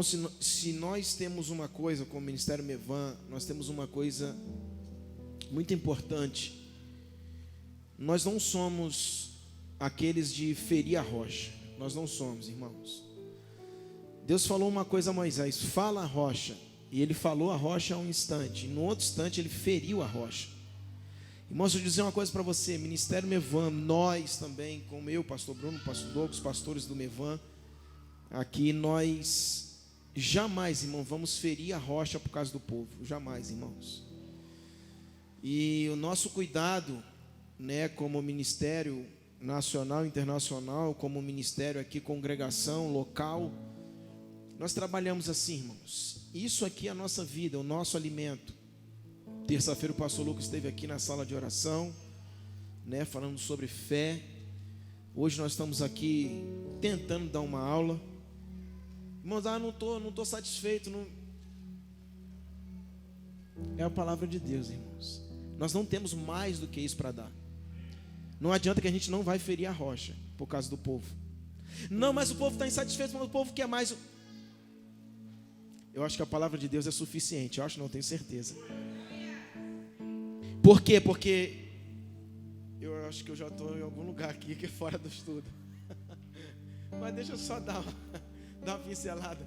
se nós temos uma coisa como Ministério Mevan, nós temos uma coisa muito importante. Nós não somos aqueles de ferir a rocha. Nós não somos, irmãos. Deus falou uma coisa a Moisés: fala a rocha. E ele falou a rocha há um instante. E no outro instante ele feriu a rocha. Irmãos, eu vou dizer uma coisa para você. Ministério Mevan, nós também, como eu, pastor Bruno, pastor Douglas, os pastores do Mevan, aqui nós jamais, irmão, vamos ferir a rocha por causa do povo. Jamais, irmãos. E o nosso cuidado, né, como ministério nacional, internacional, como ministério aqui, congregação local, nós trabalhamos assim, irmãos. Isso aqui é a nossa vida, o nosso alimento. Terça-feira o pastor Lucas esteve aqui na sala de oração, né, falando sobre fé. Hoje nós estamos aqui tentando dar uma aula. Irmãos, não tô satisfeito. Não... É a palavra de Deus, irmãos. Nós não temos mais do que isso para dar. Não adianta que a gente não vai ferir a rocha por causa do povo. Não, mas o povo está insatisfeito, mas o povo quer mais. Eu acho que a palavra de Deus é suficiente. Eu acho, não tenho certeza. Por quê? Porque eu acho que eu já estou em algum lugar aqui que é fora do estudo. Mas deixa eu só dar uma pincelada.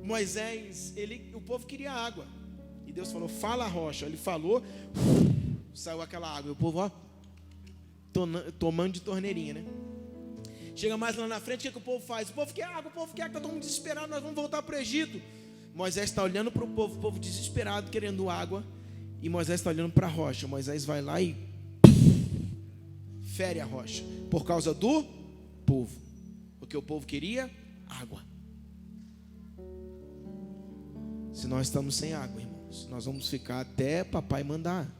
Moisés, o povo queria água. E Deus falou, fala a rocha. Ele falou, saiu aquela água. E o povo, ó, tomando de torneirinha, né? Chega mais lá na frente, o que o povo faz? O povo quer água, o povo quer água, está todo mundo desesperado, nós vamos voltar para o Egito. Moisés está olhando para o povo desesperado, querendo água. E Moisés está olhando para a rocha. Moisés vai lá e fere a rocha. Por causa do povo. Porque o povo queria água. Se nós estamos sem água, irmãos, nós vamos ficar até papai mandar.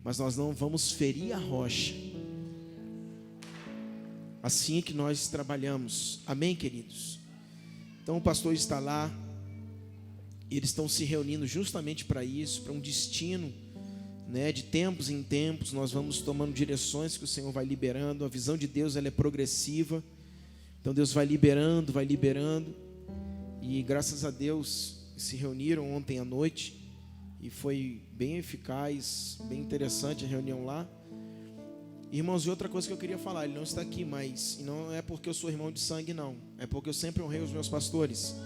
Mas nós não vamos ferir a rocha. Assim é que nós trabalhamos. Amém, queridos? Então o pastor está lá. Eles estão se reunindo justamente para isso, para um destino, né? De tempos em tempos nós vamos tomando direções que o Senhor vai liberando. A visão de Deus, ela é progressiva. Então Deus vai liberando. E graças a Deus se reuniram ontem à noite. E foi bem eficaz, bem interessante a reunião lá. Irmãos, e outra coisa que eu queria falar, ele não está aqui, mas não é porque eu sou irmão de sangue, não. É porque eu sempre honrei os meus pastores.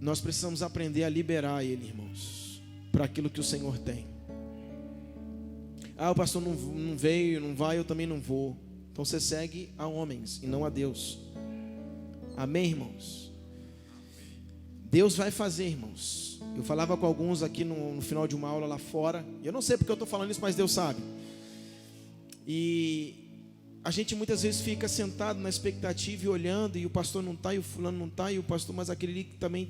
Nós precisamos aprender a liberar ele, irmãos, para aquilo que o Senhor tem. O pastor não veio, não vai, eu também não vou. Então você segue a homens e não a Deus. Amém, irmãos? Deus vai fazer, irmãos. Eu falava com alguns aqui no final de uma aula lá fora. Eu não sei porque eu estou falando isso, mas Deus sabe. E a gente muitas vezes fica sentado na expectativa e olhando, e o pastor não está, e o fulano não está, e o pastor, mas aquele também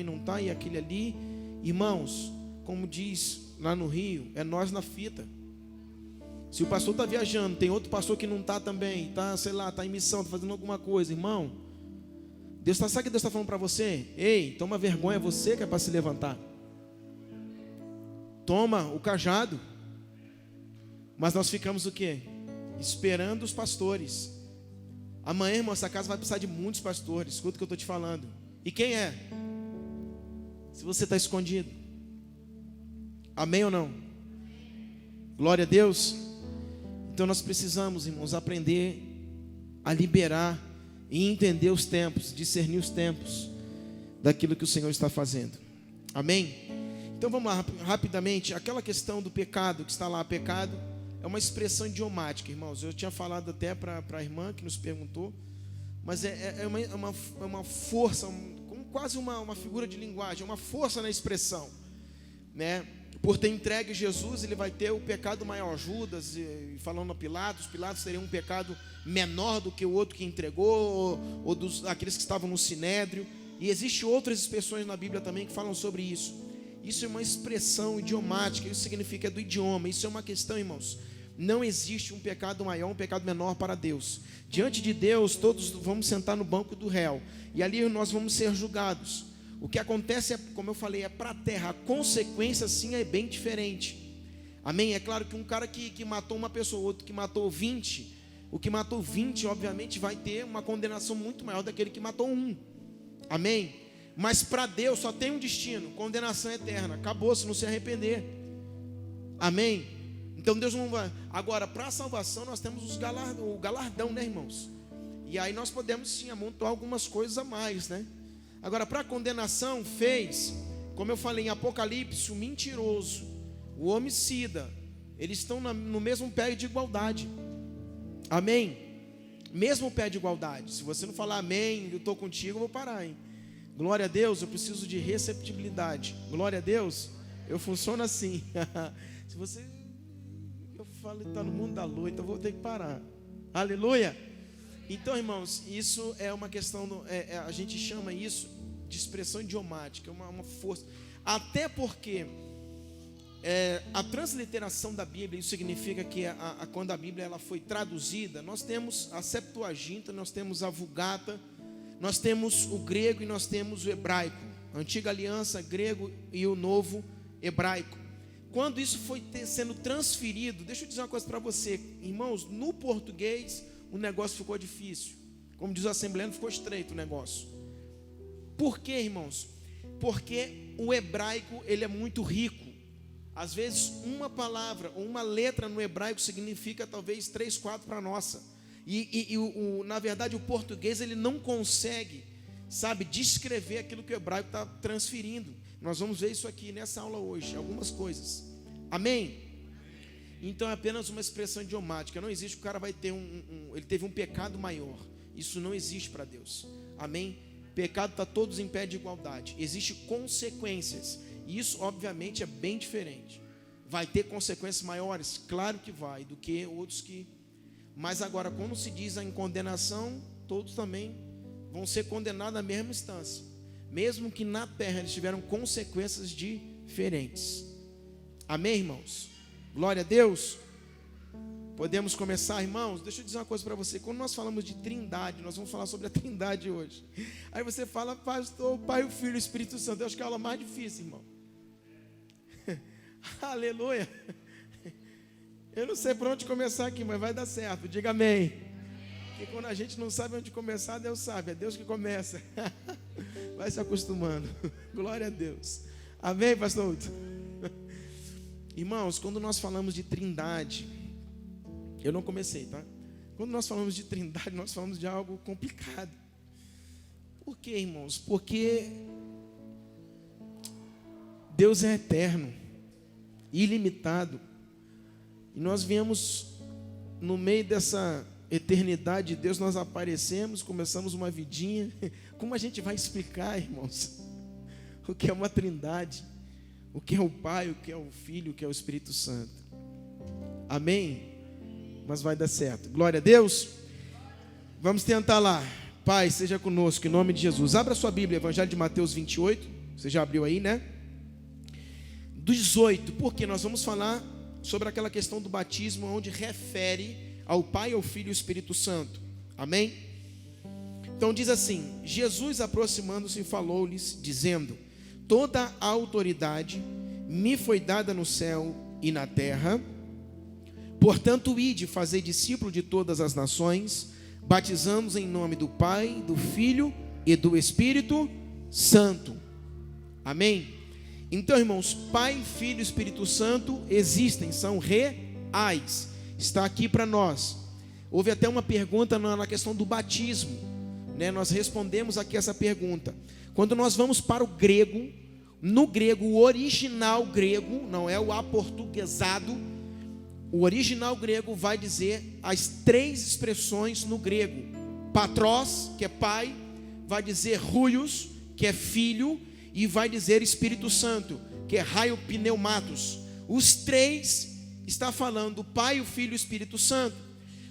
não está, e aquele ali. Irmãos, como diz lá no Rio, é nós na fita. Se o pastor está viajando, tem outro pastor que não está também, está, sei lá, está em missão, está fazendo alguma coisa, irmão. Sabe o que Deus está falando para você? Ei, toma vergonha, você que é para se levantar. Toma o cajado. Mas nós ficamos o quê? Esperando os pastores. Amanhã, irmão, essa casa vai precisar de muitos pastores. Escuta o que eu estou te falando. E quem é? Se você está escondido. Amém ou não? Glória a Deus. Então nós precisamos, irmãos, aprender a liberar e entender os tempos, discernir os tempos daquilo que o Senhor está fazendo. Amém? Então vamos lá, rapidamente. Aquela questão do pecado, que está lá, pecado é uma expressão idiomática, irmãos. Eu tinha falado até para a irmã que nos perguntou, mas é uma força, quase uma figura de linguagem, uma força na expressão, né? Por ter entregue Jesus, ele vai ter o pecado maior. Judas, falando a Pilatos teria um pecado menor do que o outro que entregou, ou aqueles que estavam no Sinédrio. E existem outras expressões na Bíblia também que falam sobre isso. Isso é uma expressão idiomática, isso significa é do idioma. Isso é uma questão, irmãos. Não existe um pecado maior, um pecado menor para Deus. Diante de Deus, todos vamos sentar no banco do réu, e ali nós vamos ser julgados. O que acontece é, como eu falei, é para a terra. A consequência sim é bem diferente. Amém? É claro que um cara que matou uma pessoa, outro que matou 20, O que matou 20, obviamente, vai ter uma condenação muito maior daquele que matou um. Amém? Mas para Deus só tem um destino: condenação eterna. Acabou, se não se arrepender. Amém? Então Deus não vai. Agora, para a salvação nós temos o galardão, né, irmãos? E aí nós podemos sim amontoar algumas coisas a mais, né? Agora, para a condenação, como eu falei em Apocalipse, o mentiroso, o homicida, eles estão no mesmo pé de igualdade. Amém? Mesmo pé de igualdade. Se você não falar amém, eu estou contigo, eu vou parar, hein? Glória a Deus, eu preciso de receptibilidade. Glória a Deus, eu funciono assim. Se você, eu falo que está no mundo da lua, então eu vou ter que parar. Aleluia. Então, irmãos, isso é uma questão, a gente chama isso de expressão idiomática, uma força. Até porque a transliteração da Bíblia, isso significa que quando a Bíblia ela foi traduzida, nós temos a Septuaginta, nós temos a Vulgata, nós temos o grego e nós temos o hebraico. A antiga aliança, grego e o novo hebraico. Quando isso foi sendo transferido, deixa eu dizer uma coisa para você, irmãos, no português o negócio ficou difícil. Como diz o assembleano, ficou estreito o negócio. Por quê, irmãos? Porque o hebraico, ele é muito rico. Às vezes uma palavra ou uma letra no hebraico significa talvez 3, 4 para a nossa. Na verdade o português ele não consegue, descrever aquilo que o hebraico está transferindo. Nós vamos ver isso aqui nessa aula hoje, algumas coisas. Amém? Então é apenas uma expressão idiomática. Não existe que o cara vai ter ele teve um pecado maior. Isso não existe para Deus. Amém? Pecado está todos em pé de igualdade. Existem consequências. E isso obviamente é bem diferente. Vai ter consequências maiores? Claro que vai, do que outros que... Mas agora, quando se diz em condenação, todos também vão ser condenados na mesma instância. Mesmo que na terra eles tiveram consequências diferentes. Amém, irmãos? Glória a Deus. Podemos começar, irmãos? Deixa eu dizer uma coisa para você. Quando nós falamos de trindade, nós vamos falar sobre a trindade hoje. Aí você fala, pastor, o Pai, o Filho e o Espírito Santo. Eu acho que é a aula mais difícil, irmão. Aleluia. Eu não sei por onde começar aqui, mas vai dar certo. Diga amém. Porque quando a gente não sabe onde começar, Deus sabe. É Deus que começa. Vai se acostumando. Glória a Deus. Amém, pastor? Irmãos, quando nós falamos de trindade, eu não comecei, tá? Quando nós falamos de trindade, nós falamos de algo complicado. Por quê, irmãos? Porque Deus é eterno, ilimitado. E nós viemos no meio dessa eternidade de Deus, nós aparecemos, começamos uma vidinha. Como a gente vai explicar, irmãos, o que é uma trindade? O que é o Pai, o que é o Filho, o que é o Espírito Santo? Amém? Mas vai dar certo. Glória a Deus. Vamos tentar lá. Pai, seja conosco, em nome de Jesus. Abra sua Bíblia, Evangelho de Mateus 28. Você já abriu aí, né? 18, porque nós vamos falar sobre aquela questão do batismo, onde refere ao Pai, ao Filho e ao Espírito Santo. Amém? Então diz assim: Jesus aproximando-se falou-lhes, dizendo: toda a autoridade me foi dada no céu e na terra. Portanto, ide, fazei discípulo de todas as nações, batizando-os em nome do Pai, do Filho e do Espírito Santo. Amém? Então, irmãos, Pai, Filho e Espírito Santo existem, são reais. Está aqui para nós. Houve até uma pergunta na questão do batismo, né? Nós respondemos aqui essa pergunta. Quando nós vamos para o grego, no grego, o original grego, não é o aportuguesado, o original grego vai dizer as 3 expressões no grego. Patros, que é pai, vai dizer ruios, que é filho, e vai dizer Espírito Santo, que é raio pneumatos. Os 3 está falando o Pai, o Filho e o Espírito Santo,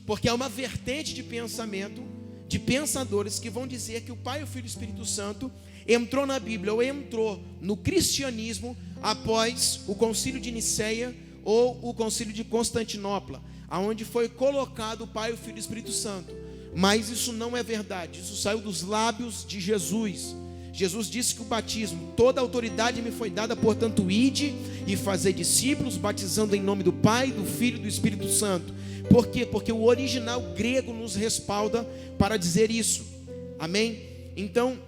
porque é uma vertente de pensamento, de pensadores que vão dizer que o Pai, o Filho e o Espírito Santo entrou na Bíblia, ou entrou no cristianismo após o concílio de Niceia ou o concílio de Constantinopla, aonde foi colocado o Pai, o Filho e o Espírito Santo. Mas isso não é verdade, isso saiu dos lábios de Jesus. Jesus disse que o batismo, toda a autoridade me foi dada, portanto ide e fazer discípulos, batizando em nome do Pai, do Filho e do Espírito Santo. Por quê? Porque o original grego nos respalda para dizer isso. Amém? Então,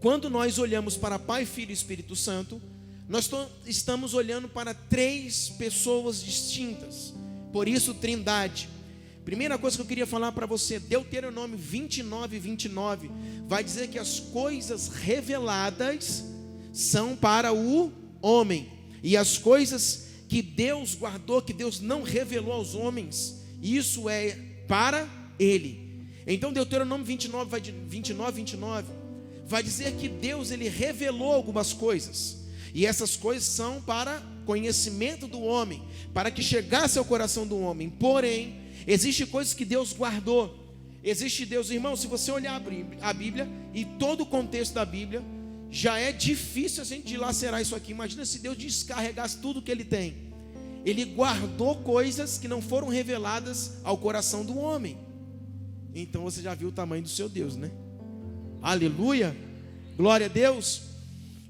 quando nós olhamos para Pai, Filho e Espírito Santo, nós estamos olhando para 3 pessoas distintas. Por isso, Trindade. Primeira coisa que eu queria falar para você, Deuteronômio 29:29, vai dizer que as coisas reveladas são para o homem, e as coisas que Deus guardou, que Deus não revelou aos homens, isso é para ele. Então Deuteronômio 29:29 vai dizer que Deus, ele revelou algumas coisas, e essas coisas são para conhecimento do homem, para que chegasse ao coração do homem. Porém, existem coisas que Deus guardou. Existe Deus, irmão, se você olhar a Bíblia e todo o contexto da Bíblia, já é difícil a gente dilacerar isso aqui. Imagina se Deus descarregasse tudo que Ele tem. Ele guardou coisas que não foram reveladas ao coração do homem. Então você já viu o tamanho do seu Deus, né? Aleluia, glória a Deus.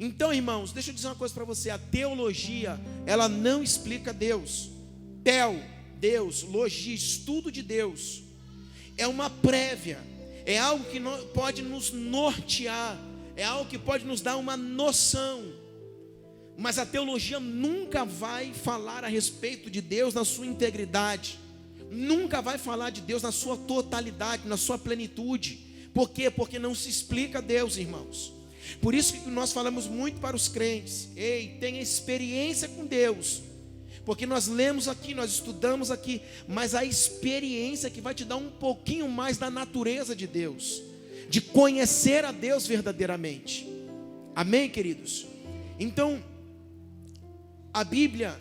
Então, irmãos, deixa eu dizer uma coisa para você. A teologia, ela não explica Deus. Deus, logia, estudo de Deus, é uma prévia, é algo que pode nos nortear, é algo que pode nos dar uma noção, mas a teologia nunca vai falar a respeito de Deus na sua integridade, nunca vai falar de Deus na sua totalidade, na sua plenitude. Por quê? Porque não se explica Deus, irmãos. Por isso que nós falamos muito para os crentes: ei, tenha experiência com Deus. Porque nós lemos aqui, nós estudamos aqui, mas a experiência que vai te dar um pouquinho mais da natureza de Deus, de conhecer a Deus verdadeiramente. Amém, queridos? Então, a Bíblia,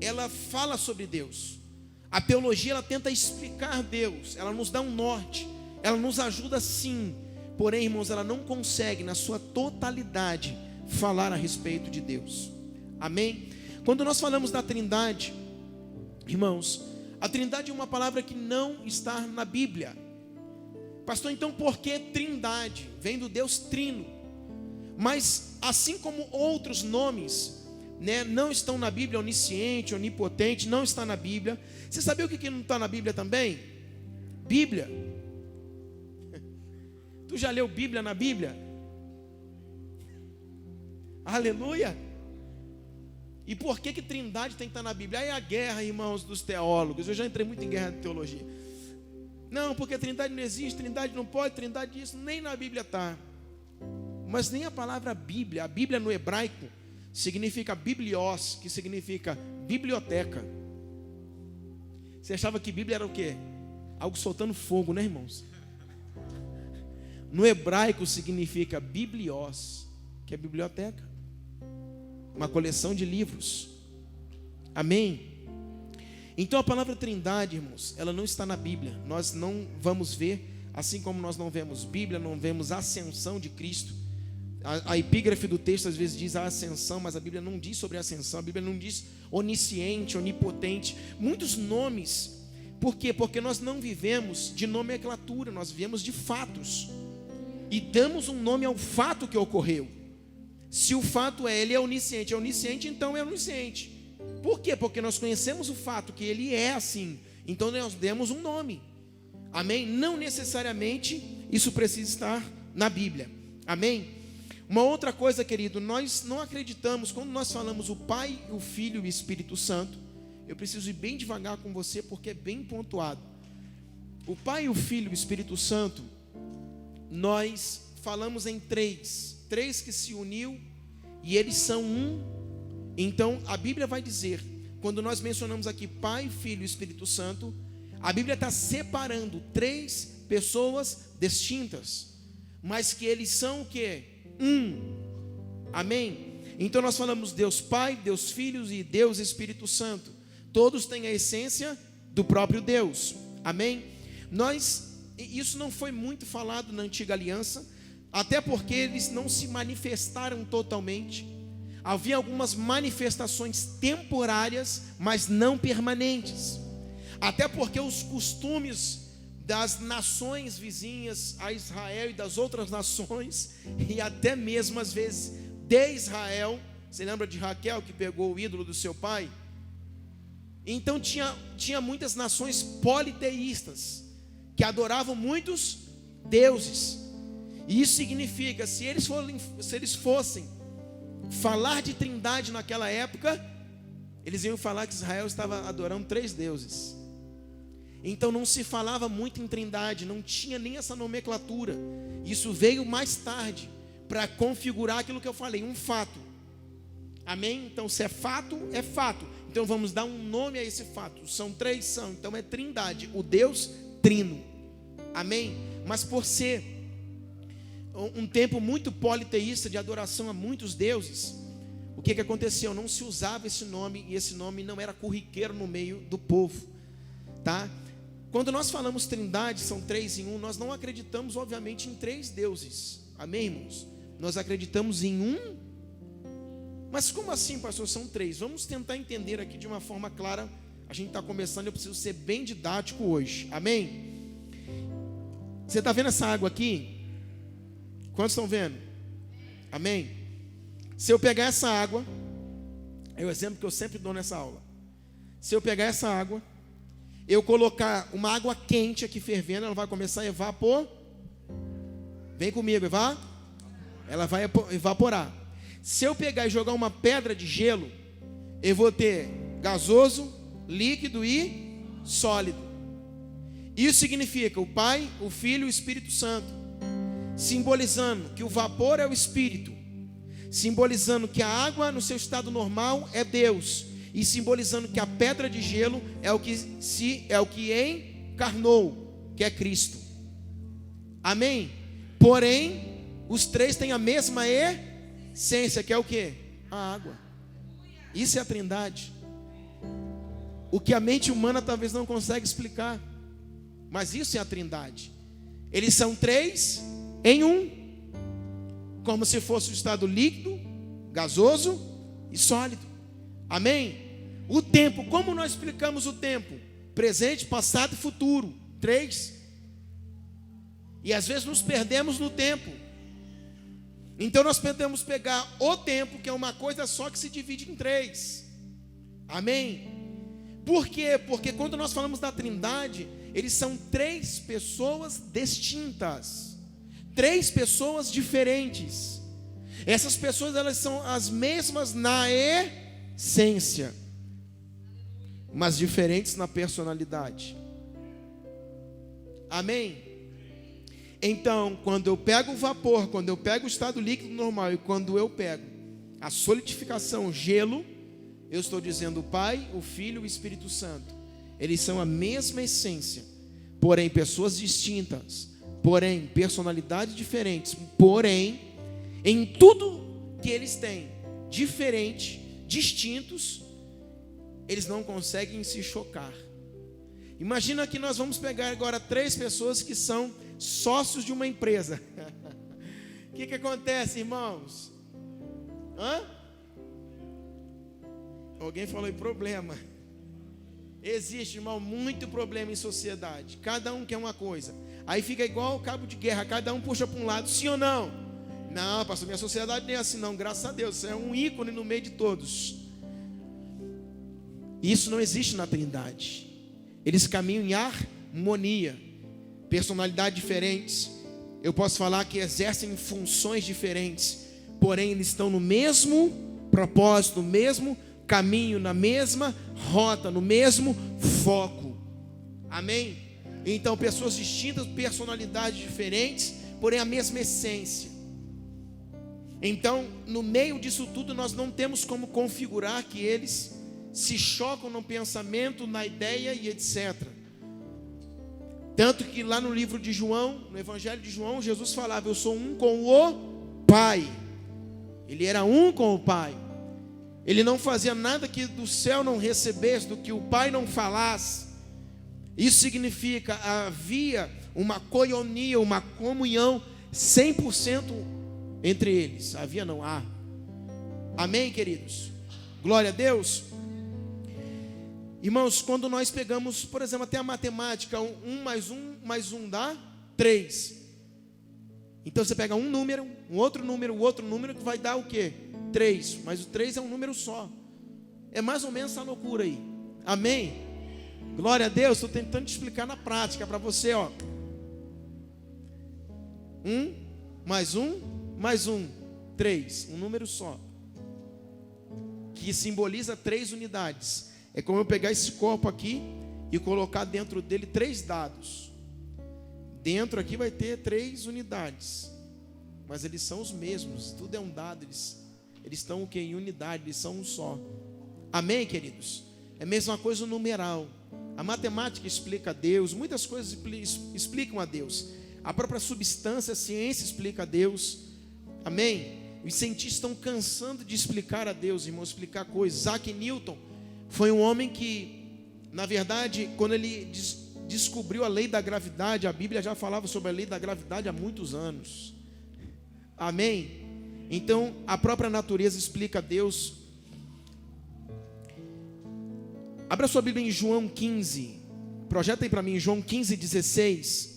ela fala sobre Deus. A teologia, ela tenta explicar Deus, ela nos dá um norte, ela nos ajuda sim. Porém, irmãos, ela não consegue, na sua totalidade, falar a respeito de Deus. Amém? Quando nós falamos da Trindade, irmãos, a Trindade é uma palavra que não está na Bíblia. Pastor, então por que Trindade? Vem do Deus Trino. Mas assim como outros nomes, né, não estão na Bíblia, onisciente, onipotente, não está na Bíblia. Você sabia o que não está na Bíblia também? Bíblia. Tu já leu Bíblia na Bíblia? Aleluia. E por que Trindade tem que estar na Bíblia? Aí a guerra, irmãos, dos teólogos. Eu já entrei muito em guerra de teologia. Não, porque Trindade não existe, Trindade não pode, Trindade isso, nem na Bíblia está. Mas nem a palavra Bíblia, a Bíblia no hebraico significa biblios, que significa biblioteca. Você achava que Bíblia era o quê? Algo soltando fogo, né, irmãos? No hebraico significa biblios, que é biblioteca. Uma coleção de livros. Amém? Então a palavra Trindade, irmãos, ela não está na Bíblia. Nós não vamos ver, assim como nós não vemos Bíblia, não vemos a ascensão de Cristo. A epígrafe do texto às vezes diz a ascensão, mas a Bíblia não diz sobre a ascensão. A Bíblia não diz onisciente, onipotente, muitos nomes. Por quê? Porque nós não vivemos de nomenclatura, nós vivemos de fatos, e damos um nome ao fato que ocorreu. Se o fato ele é onisciente, então é onisciente. Por quê? Porque nós conhecemos o fato que ele é assim, então nós demos um nome. Amém? Não necessariamente isso precisa estar na Bíblia. Amém? Uma outra coisa, querido, nós não acreditamos, quando nós falamos o Pai, o Filho e o Espírito Santo, eu preciso ir bem devagar com você porque é bem pontuado. O Pai, o Filho e o Espírito Santo, nós falamos em três que se uniu e eles são um. Então a Bíblia vai dizer, quando nós mencionamos aqui Pai, Filho e Espírito Santo, a Bíblia está separando 3 pessoas distintas, mas que eles são o quê? Um. Amém? Então nós falamos Deus Pai, Deus Filho e Deus Espírito Santo. Todos têm a essência do próprio Deus. Amém? Isso não foi muito falado na antiga aliança, até porque eles não se manifestaram totalmente. Havia algumas manifestações temporárias, mas não permanentes. Até porque os costumes das nações vizinhas a Israel e das outras nações, e até mesmo às vezes de Israel. Você lembra de Raquel que pegou o ídolo do seu pai? Então tinha muitas nações politeístas que adoravam muitos deuses. E isso significa, se eles fossem falar de trindade naquela época, eles iam falar que Israel estava adorando 3 deuses. Então não se falava muito em trindade, não tinha nem essa nomenclatura. Isso veio mais tarde para configurar aquilo que eu falei, um fato. Amém? Então se é fato, é fato. Então vamos dar um nome a esse fato. São 3, então é trindade, o Deus trino. Amém? Mas por ser um tempo muito politeísta, de adoração a muitos deuses, o que aconteceu? Não se usava esse nome, e esse nome não era corriqueiro no meio do povo, tá? Quando nós falamos trindade, são 3 em 1, nós não acreditamos obviamente em 3 deuses, amém, irmãos? Nós acreditamos em um. Mas como assim, pastor? São 3. Vamos tentar entender aqui de uma forma clara. A gente está começando, eu preciso ser bem didático hoje, amém? Você está vendo essa água aqui? Quantos estão vendo? Amém? Se eu pegar essa água, é o exemplo que eu sempre dou nessa aula. Se eu pegar essa água, eu colocar uma água quente aqui fervendo, ela vai começar a evaporar. Vem comigo, ela vai evaporar. Se eu pegar e jogar uma pedra de gelo, eu vou ter gasoso, líquido e sólido. Isso significa o Pai, o Filho e o Espírito Santo, simbolizando que o vapor é o Espírito, simbolizando que a água no seu estado normal é Deus, e simbolizando que a pedra de gelo é o que encarnou, que é Cristo. Amém? Porém, os 3 têm a mesma essência, que é o que? A água. Isso é a trindade. O que a mente humana talvez não consegue explicar, mas isso é a trindade. Eles são 3 em 1, como se fosse o estado líquido, gasoso e sólido. Amém? O tempo, como nós explicamos o tempo? Presente, passado e futuro. 3. E às vezes nos perdemos no tempo. Então nós podemos pegar o tempo, que é uma coisa só que se divide em 3. Amém? Por quê? Porque quando nós falamos da trindade, eles são 3 pessoas distintas, 3 pessoas diferentes. Essas pessoas, elas são as mesmas na essência, mas diferentes na personalidade. Amém? Então, quando eu pego o vapor, quando eu pego o estado líquido normal, e quando eu pego a solidificação, o gelo, eu estou dizendo o Pai, o Filho e o Espírito Santo. Eles são a mesma essência, porém pessoas distintas, porém personalidades diferentes, porém em tudo que eles têm diferente, distintos, eles não conseguem se chocar. Imagina que nós vamos pegar agora 3 pessoas que são sócios de uma empresa. O que acontece, irmãos? Alguém falou em problema. Existe, irmão, muito problema em sociedade. Cada um quer uma coisa. Aí fica igual o cabo de guerra, cada um puxa para um lado, sim ou não? Não, pastor, minha sociedade nem é assim não, graças a Deus. Você é um ícone no meio de todos. Isso não existe na Trindade. Eles caminham em harmonia, personalidades diferentes. Eu posso falar que exercem funções diferentes, porém eles estão no mesmo propósito, no mesmo caminho, na mesma rota, no mesmo foco. Amém? Então, pessoas distintas, personalidades diferentes, porém a mesma essência. Então, no meio disso tudo, nós não temos como configurar que eles se chocam no pensamento, na ideia e etc. Tanto que lá no livro de João, no Evangelho de João, Jesus falava: eu sou um com o Pai. Ele era um com o Pai. Ele não fazia nada que do céu não recebesse, do que o Pai não falasse. Isso significa, havia uma koinonia, uma comunhão 100% entre eles. Havia não, há. Amém, queridos? Glória a Deus. Irmãos, quando nós pegamos, por exemplo, até a matemática, 1 mais 1 dá 3. Então você pega um número, outro número, que vai dar o quê? 3, mas o 3 é um número só. É mais ou menos essa loucura aí. Amém? Glória a Deus. Estou tentando te explicar na prática para você, ó. 1 mais 1, 3, um número só, que simboliza 3 unidades. É como eu pegar esse copo aqui e colocar dentro dele 3 dados. Dentro aqui vai ter 3 unidades, mas eles são os mesmos, tudo é um dado, eles estão o que? Em unidade, eles são um só. Amém, queridos? É a mesma coisa o numeral. A matemática explica a Deus, muitas coisas explicam a Deus. A própria substância, a ciência explica a Deus. Amém? Os cientistas estão cansando de explicar a Deus, irmão, explicar coisas. Isaac Newton foi um homem que, na verdade, quando ele descobriu a lei da gravidade, a Bíblia já falava sobre a lei da gravidade há muitos anos. Amém? Então, a própria natureza explica a Deus. Abra sua Bíblia em João 15. Projeta aí para mim, João 15:16.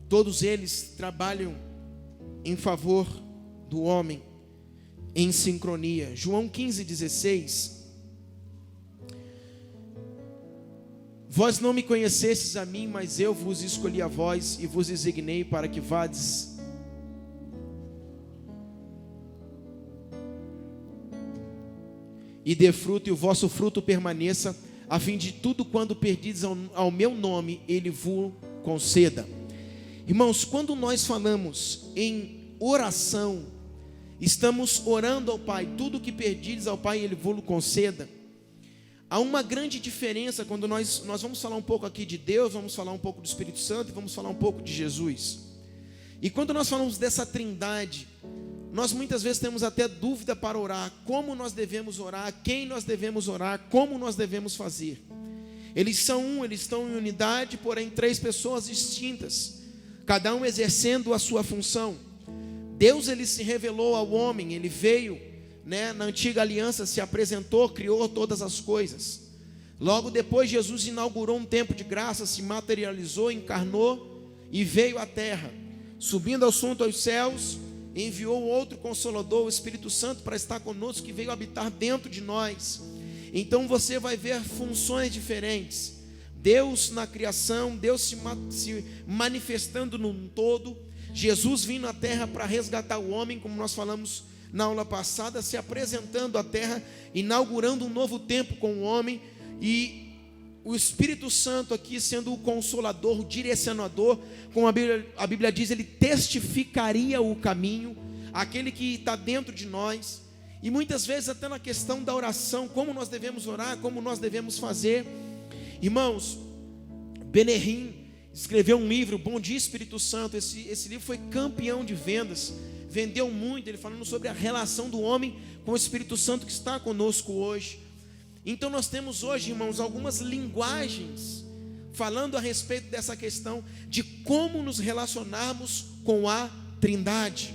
Todos eles trabalham em favor do homem, em sincronia. João 15:16. Vós não me conhecestes a mim, mas eu vos escolhi a vós e vos designei para que vades e dê fruto, e o vosso fruto permaneça, a fim de tudo quando perdides ao meu nome, ele vos conceda. Irmãos, quando nós falamos em oração, estamos orando ao Pai, tudo que perdides ao Pai, ele vos conceda. Há uma grande diferença quando nós vamos falar um pouco aqui de Deus, vamos falar um pouco do Espírito Santo e vamos falar um pouco de Jesus. E quando nós falamos dessa trindade, nós muitas vezes temos até dúvida para orar, como nós devemos orar, quem nós devemos orar, como nós devemos fazer. Eles são um, eles estão em unidade, porém 3 pessoas distintas, cada um exercendo a sua função. Deus, ele se revelou ao homem, ele veio, na antiga aliança, se apresentou, criou todas as coisas. Logo depois, Jesus inaugurou um tempo de graça, se materializou, encarnou e veio à terra, subindo ao assunto aos céus, enviou outro Consolador, o Espírito Santo, para estar conosco, que veio habitar dentro de nós. Então você vai ver funções diferentes. Deus na criação, Deus se manifestando num todo, Jesus vindo à terra para resgatar o homem, como nós falamos na aula passada, se apresentando à terra, inaugurando um novo tempo com o homem, e o Espírito Santo aqui sendo o consolador, o direcionador, como a Bíblia diz, ele testificaria o caminho, aquele que está dentro de nós. E muitas vezes até na questão da oração, como nós devemos orar, como nós devemos fazer. Irmãos, Benerrim escreveu um livro, Bom Dia Espírito Santo. Esse livro foi campeão de vendas, vendeu muito, ele falando sobre a relação do homem com o Espírito Santo que está conosco hoje. Então nós temos hoje, irmãos, algumas linguagens falando a respeito dessa questão de como nos relacionarmos com a Trindade.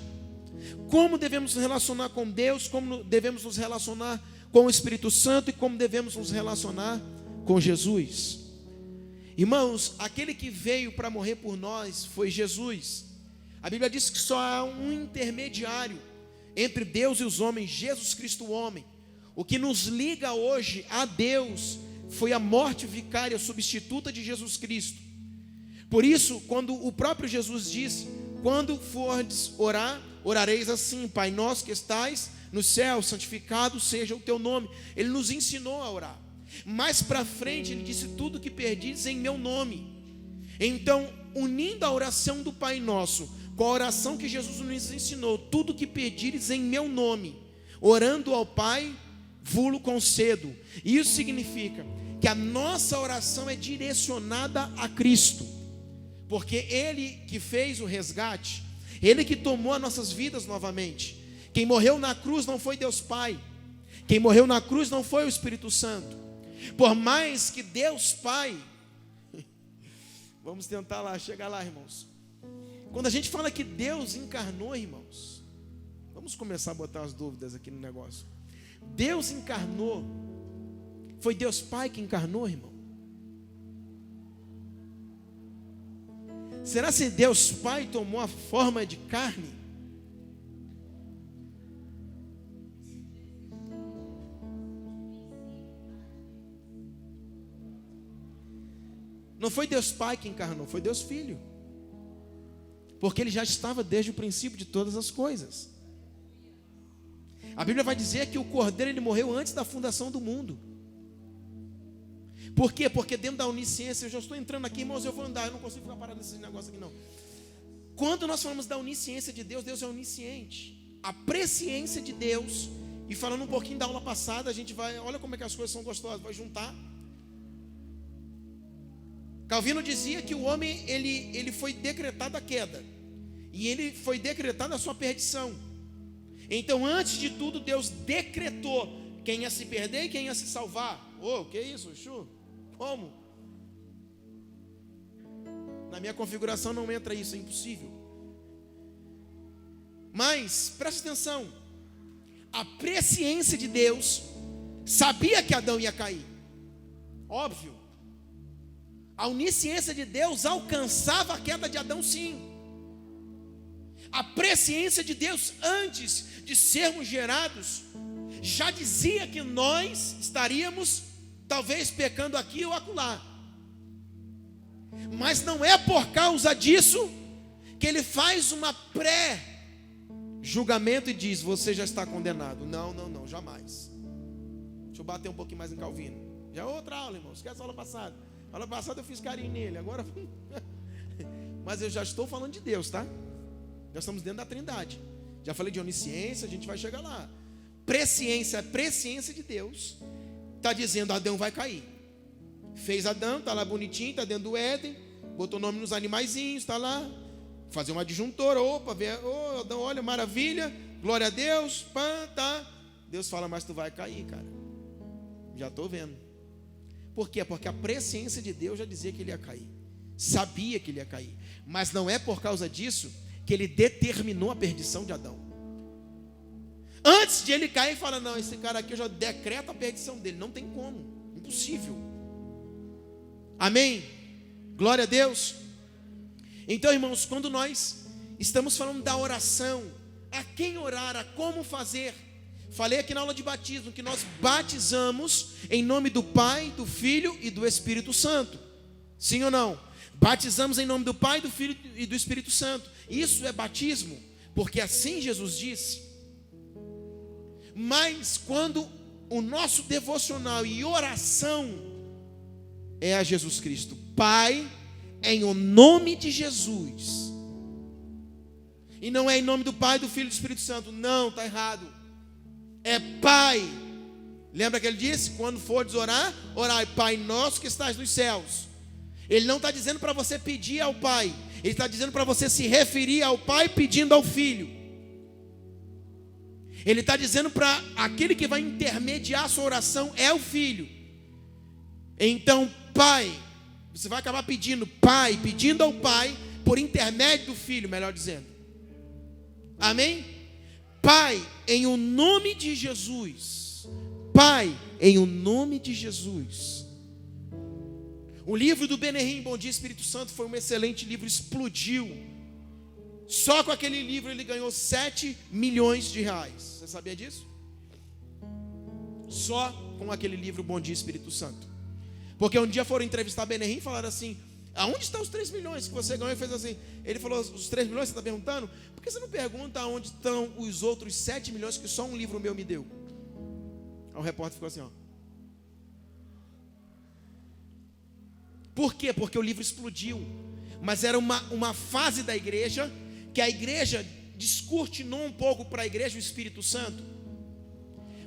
Como devemos nos relacionar com Deus, como devemos nos relacionar com o Espírito Santo e como devemos nos relacionar com Jesus. Irmãos, aquele que veio para morrer por nós foi Jesus. A Bíblia diz que só há um intermediário entre Deus e os homens, Jesus Cristo o homem. O que nos liga hoje a Deus foi a morte vicária substituta de Jesus Cristo. Por isso, quando o próprio Jesus disse: quando fordes orar, orareis assim: Pai nosso que estais no céu, santificado seja o teu nome. Ele nos ensinou a orar. Mais para frente ele disse: tudo que pedis em meu nome. Então, unindo a oração do Pai Nosso com a oração que Jesus nos ensinou, tudo que pedires em meu nome, orando ao Pai, vos concedo. Isso significa que a nossa oração é direcionada a Cristo, porque Ele que fez o resgate, Ele que tomou as nossas vidas novamente. Quem morreu na cruz não foi Deus Pai, quem morreu na cruz não foi o Espírito Santo. Por mais que Deus Pai, vamos tentar lá, chegar lá, irmãos. Quando a gente fala que Deus encarnou, irmãos, vamos começar a botar as dúvidas aqui no negócio. Deus encarnou. Foi Deus Pai que encarnou, irmão? Será que Deus Pai tomou a forma de carne? Não foi Deus Pai que encarnou, foi Deus Filho. Porque Ele já estava desde o princípio de todas as coisas. A Bíblia vai dizer que o Cordeiro, Ele morreu antes da fundação do mundo. Por quê? Porque dentro da onisciência, eu já estou entrando aqui, irmãos, eu vou andar, eu não consigo ficar parado nesse negócio aqui não. Quando nós falamos da onisciência de Deus, Deus é onisciente. A presciência de Deus, e falando um pouquinho da aula passada, a gente vai, olha como é que as coisas são gostosas, vai juntar. Calvino dizia que o homem, ele foi decretado a queda, e ele foi decretado a sua perdição. Então, antes de tudo, Deus decretou quem ia se perder e quem ia se salvar. Oh, que isso, Chu? Como? Na minha configuração não entra isso, é impossível. Mas, preste atenção, a presciência de Deus sabia que Adão ia cair. Óbvio. A onisciência de Deus alcançava a queda de Adão, sim. A presciência de Deus, antes de sermos gerados, já dizia que nós estaríamos talvez pecando aqui ou acolá. Mas não é por causa disso que Ele faz uma pré-julgamento e diz: você já está condenado. Não, jamais. Deixa eu bater um pouquinho mais em Calvino. Já é outra aula, irmão, esquece a aula passada. A aula passada eu fiz carinho nele, agora mas eu já estou falando de Deus, tá? Já estamos dentro da Trindade. Já falei de onisciência, a gente vai chegar lá. Presciência, a presciência de Deus está dizendo: Adão vai cair. Fez Adão, está lá bonitinho, está dentro do Éden, botou nome nos animaizinhos, está lá. Fazer uma adjuntora, opa, Adão, olha, maravilha, glória a Deus, pá, tá. Deus fala: mas tu vai cair, cara. Já estou vendo. Por quê? Porque a presciência de Deus já dizia que ele ia cair. Sabia que ele ia cair. Mas não é por causa disso que Ele determinou a perdição de Adão. Antes de ele cair, fala: não, esse cara aqui eu já decreto a perdição dele. Não tem como, impossível. Amém? Glória a Deus. Então, irmãos, quando nós estamos falando da oração, a quem orar, a como fazer, falei aqui na aula de batismo que nós batizamos em nome do Pai, do Filho e do Espírito Santo. Sim ou não? Batizamos em nome do Pai, do Filho e do Espírito Santo. Isso é batismo, porque assim Jesus disse. Mas quando o nosso devocional e oração é a Jesus Cristo: Pai, em o nome de Jesus. E não é em nome do Pai, do Filho e do Espírito Santo. Não, está errado. É Pai. Lembra que ele disse: quando fordes orar, orai, Pai nosso que estás nos céus. Ele não está dizendo para você pedir ao Pai, Ele está dizendo para você se referir ao Pai pedindo ao Filho. Ele está dizendo para aquele que vai intermediar a sua oração é o Filho. Então, Pai, você vai acabar pedindo Pai, pedindo ao Pai por intermédio do Filho, melhor dizendo. Amém? Pai, em o nome de Jesus. Pai, em o nome de Jesus. O livro do Benihim, Bom Dia Espírito Santo, foi um excelente livro, explodiu. Só com aquele livro ele ganhou 7 milhões de reais. Você sabia disso? Só com aquele livro, Bom Dia Espírito Santo. Porque um dia foram entrevistar Benihim e falaram assim: aonde estão os 3 milhões que você ganhou? E fez assim. Ele falou: os 3 milhões você está perguntando? Por que você não pergunta aonde estão os outros 7 milhões que só um livro meu me deu? Aí o repórter ficou assim, ó. Por quê? Porque o livro explodiu. Mas era uma fase da igreja, que a igreja descortinou um pouco para a igreja o Espírito Santo.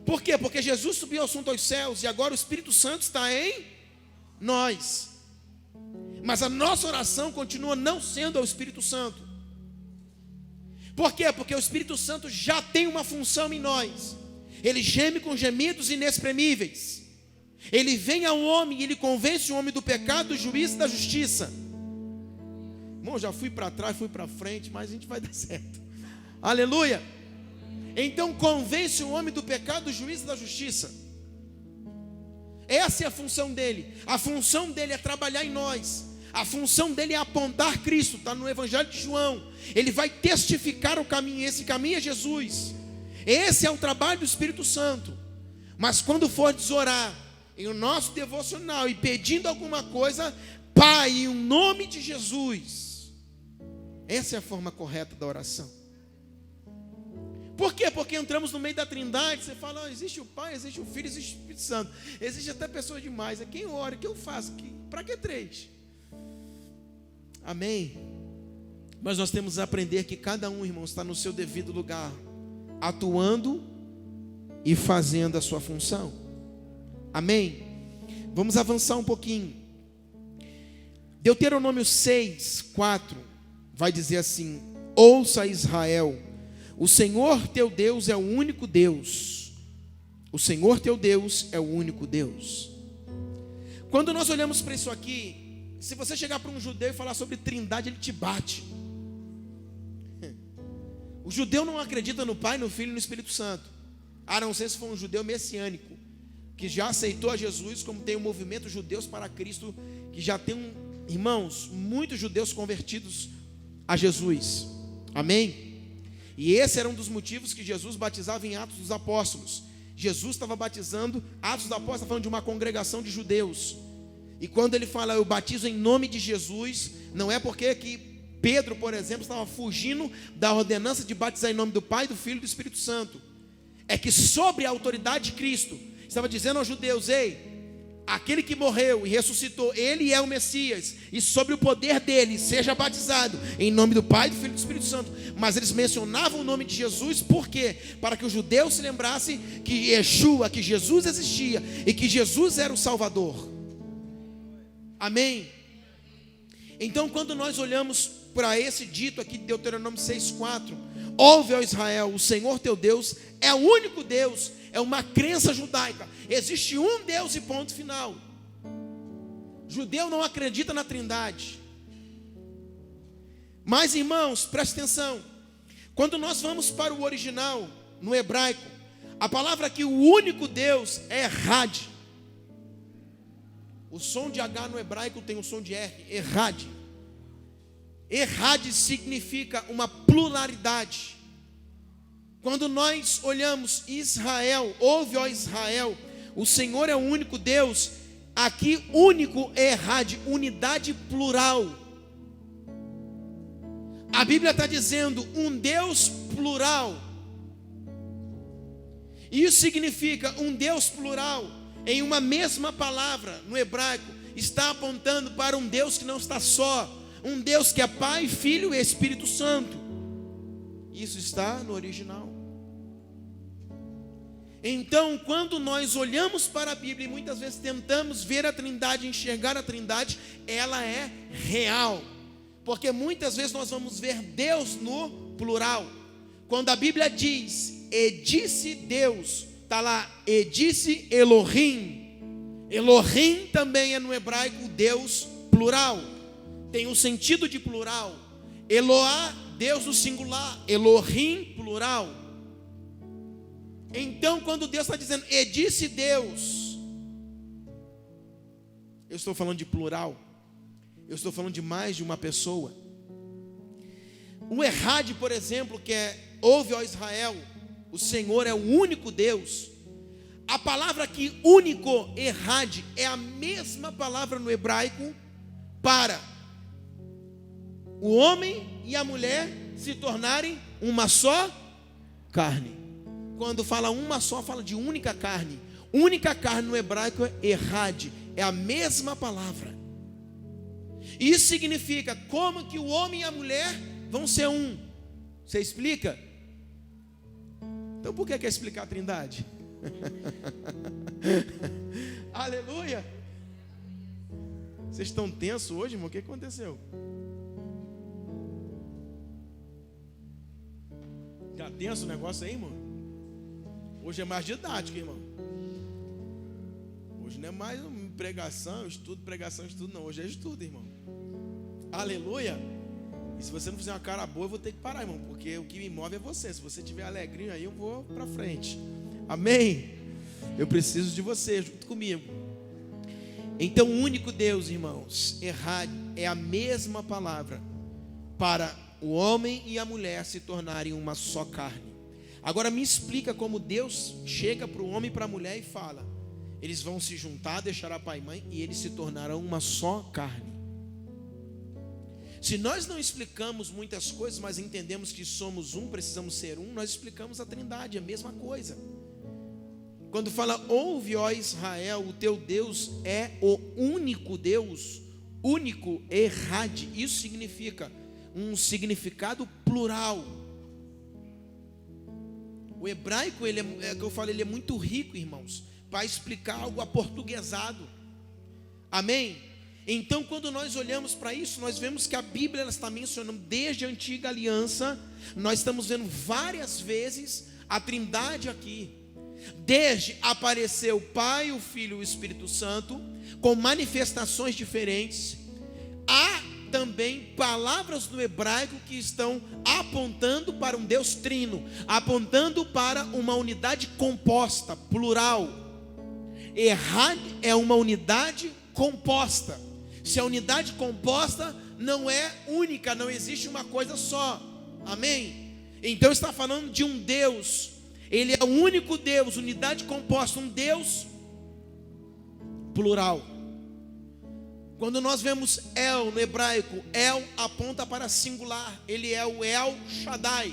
Por quê? Porque Jesus subiu ao assunto aos céus e agora o Espírito Santo está em nós. Mas a nossa oração continua não sendo ao Espírito Santo. Por quê? Porque o Espírito Santo já tem uma função em nós. Ele geme com gemidos inexprimíveis. Ele vem ao homem e ele convence o homem do pecado, do juízo e da justiça. Irmão, já fui para trás, fui para frente, mas a gente vai dar certo. Aleluia. Então convence o homem do pecado, do juízo e da justiça. Essa é a função dele. A função dele é trabalhar em nós. A função dele é apontar Cristo. Está no Evangelho de João. Ele vai testificar o caminho. Esse caminho é Jesus. Esse é o trabalho do Espírito Santo. Mas quando for orar em o nosso devocional e pedindo alguma coisa, Pai, em nome de Jesus. Essa é a forma correta da oração. Por quê? Porque entramos no meio da trindade. Você fala, existe o Pai, existe o Filho, existe o Espírito Santo. Existe até pessoas demais. É quem ora, o que eu faço? Para que 3? Amém? Mas nós temos que aprender que cada um, irmão, está no seu devido lugar, atuando e fazendo a sua função. Amém? Vamos avançar um pouquinho. Deuteronômio 6:4 vai dizer assim: ouça, Israel, o Senhor teu Deus é o único Deus. O Senhor teu Deus é o único Deus. Quando nós olhamos para isso aqui, se você chegar para um judeu e falar sobre trindade, ele te bate. O judeu não acredita no Pai, no Filho e no Espírito Santo, a não ser se for um judeu messiânico, que já aceitou a Jesus, como tem o movimento Judeus para Cristo, que já tem, irmãos, muitos judeus convertidos a Jesus. Amém? E esse era um dos motivos que Jesus batizava em Atos dos Apóstolos. Jesus estava batizando, Atos dos Apóstolos está falando de uma congregação de judeus. E quando ele fala, eu batizo em nome de Jesus, não é porque que Pedro, por exemplo, estava fugindo da ordenança de batizar em nome do Pai, do Filho e do Espírito Santo. É que sobre a autoridade de Cristo, estava dizendo aos judeus, ei, aquele que morreu e ressuscitou, ele é o Messias, e sobre o poder dele, seja batizado em nome do Pai, do Filho e do Espírito Santo. Mas eles mencionavam o nome de Jesus, por quê? Para que os judeus se lembrassem que Yeshua, que Jesus existia, e que Jesus era o Salvador. Amém? Então quando nós olhamos para esse dito aqui de Deuteronômio 6:4, ouve, ó Israel, o Senhor teu Deus é o único Deus. É uma crença judaica. Existe um Deus e ponto final. Judeu não acredita na trindade. Mas, irmãos, preste atenção. Quando nós vamos para o original, no hebraico, a palavra aqui, o único Deus, é Had. O som de H no hebraico tem o som de R, Errad. Errad significa uma pluralidade. Quando nós olhamos Israel, ouve, ó Israel, o Senhor é o único Deus. Aqui único é Errad, unidade plural. A Bíblia está dizendo um Deus plural. Isso significa um Deus plural em uma mesma palavra no hebraico. Está apontando para um Deus que não está só. Um Deus que é Pai, Filho e Espírito Santo. Isso está no original. Então, quando nós olhamos para a Bíblia e muitas vezes tentamos ver a trindade, enxergar a trindade, ela é real. Porque muitas vezes nós vamos ver Deus no plural. Quando a Bíblia diz, e disse Deus, está lá, e disse Elohim. Elohim também é no hebraico Deus plural. Tem um sentido de plural. Eloá, Deus no singular. Elohim, plural. Então, quando Deus está dizendo, e disse Deus, eu estou falando de plural. Eu estou falando de mais de uma pessoa. O Errad, por exemplo, que é, ouve, ó Israel, o Senhor é o único Deus. A palavra aqui, único, Errad, é a mesma palavra no hebraico para o homem e a mulher se tornarem uma só carne. Quando fala uma só, fala de única carne. Única carne no hebraico é Errad, é a mesma palavra. Isso significa como que o homem e a mulher vão ser um. Você explica? Então por que quer explicar a trindade? Aleluia! Vocês estão tensos hoje, irmão? O que aconteceu? Já tenso o negócio aí, irmão? Hoje é mais didático, irmão. Hoje não é mais pregação, estudo, não. Hoje é estudo, irmão. Aleluia! E se você não fizer uma cara boa, eu vou ter que parar, irmão, porque o que me move é você. Se você estiver alegrinho aí, eu vou para frente. Amém? Eu preciso de você junto comigo. Então, o único Deus, irmãos, errar é a mesma palavra para o homem e a mulher se tornarem uma só carne. Agora me explica como Deus chega para o homem e para a mulher e fala: eles vão se juntar, deixará pai e mãe e eles se tornarão uma só carne. Se nós não explicamos muitas coisas, mas entendemos que somos um, precisamos ser um, nós explicamos a Trindade, a mesma coisa. Quando fala: ouve, ó Israel, o teu Deus é o único Deus, único, errade, isso significa um significado plural. O hebraico, ele é que eu falo, ele é muito rico, irmãos, para explicar algo aportuguesado. Amém? Então, quando nós olhamos para isso, nós vemos que a Bíblia ela está mencionando desde a antiga aliança. Nós estamos vendo várias vezes a Trindade aqui. Desde aparecer o Pai, o Filho e o Espírito Santo, com manifestações diferentes. Há também palavras no hebraico que estão apontando para um Deus trino, apontando para uma unidade composta, plural. Errad é uma unidade composta. Se a unidade composta não é única, não existe uma coisa só. Amém? Então está falando de um Deus. Ele é o único Deus, unidade composta, um Deus plural. Quando nós vemos El no hebraico, El aponta para singular. Ele é o El Shaddai.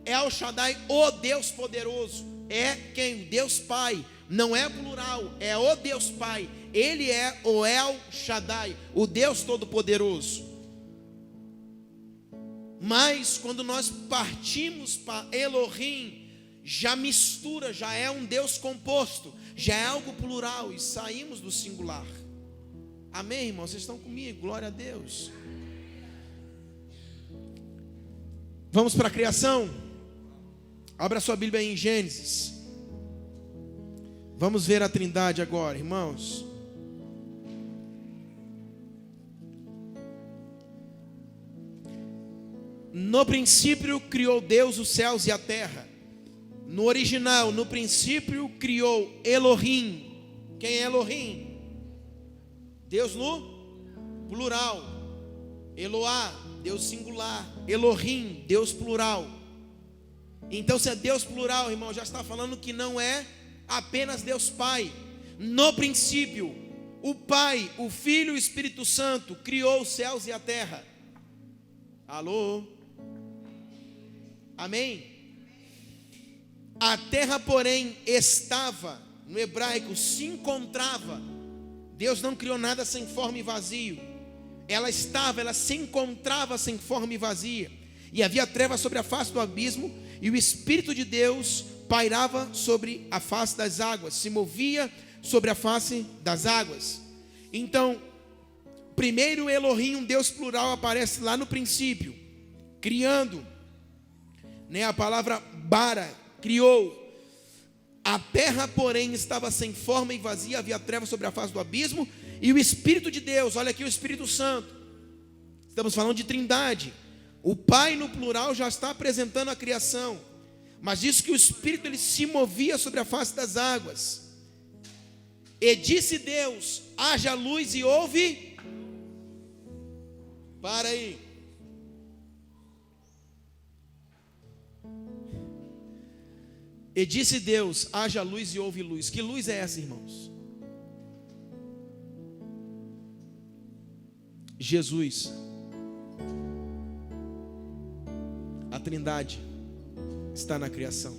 El Shaddai, o Deus poderoso. É quem? Deus Pai. Não é plural, é o Deus Pai. Ele é o El Shaddai, o Deus Todo-Poderoso. Mas quando nós partimos para Elohim, já mistura, já é um Deus composto, já é algo plural e saímos do singular. Amém, irmãos? Vocês estão comigo? Glória a Deus. Vamos para a criação? Abra sua Bíblia aí em Gênesis. Vamos ver a Trindade agora, irmãos. No princípio criou Deus os céus e a terra. No original, no princípio criou Elohim. Quem é Elohim? Deus no plural. Eloá, Deus singular. Elohim, Deus plural. Então, se é Deus plural, irmão, já está falando que não é apenas Deus Pai. No princípio, o Pai, o Filho e o Espírito Santo criou os céus e a terra. Alô? Amém? A terra, porém, estava, no hebraico, se encontrava. Deus não criou nada sem forma e vazio. Ela estava, ela se encontrava sem forma e vazia. E havia trevas sobre a face do abismo, e o Espírito de Deus pairava sobre a face das águas, se movia sobre a face das águas. Então, primeiro Elohim, um Deus plural, aparece lá no princípio, criando, a palavra bara, criou. A terra, porém, estava sem forma e vazia, havia trevas sobre a face do abismo, e o Espírito de Deus, olha aqui o Espírito Santo, estamos falando de Trindade. O Pai no plural já está apresentando a criação, mas diz que o Espírito ele se movia sobre a face das águas. E disse Deus: haja luz, e houve. Para aí. E disse Deus: haja luz e houve luz. Que luz é essa, irmãos? Jesus. A Trindade está na criação.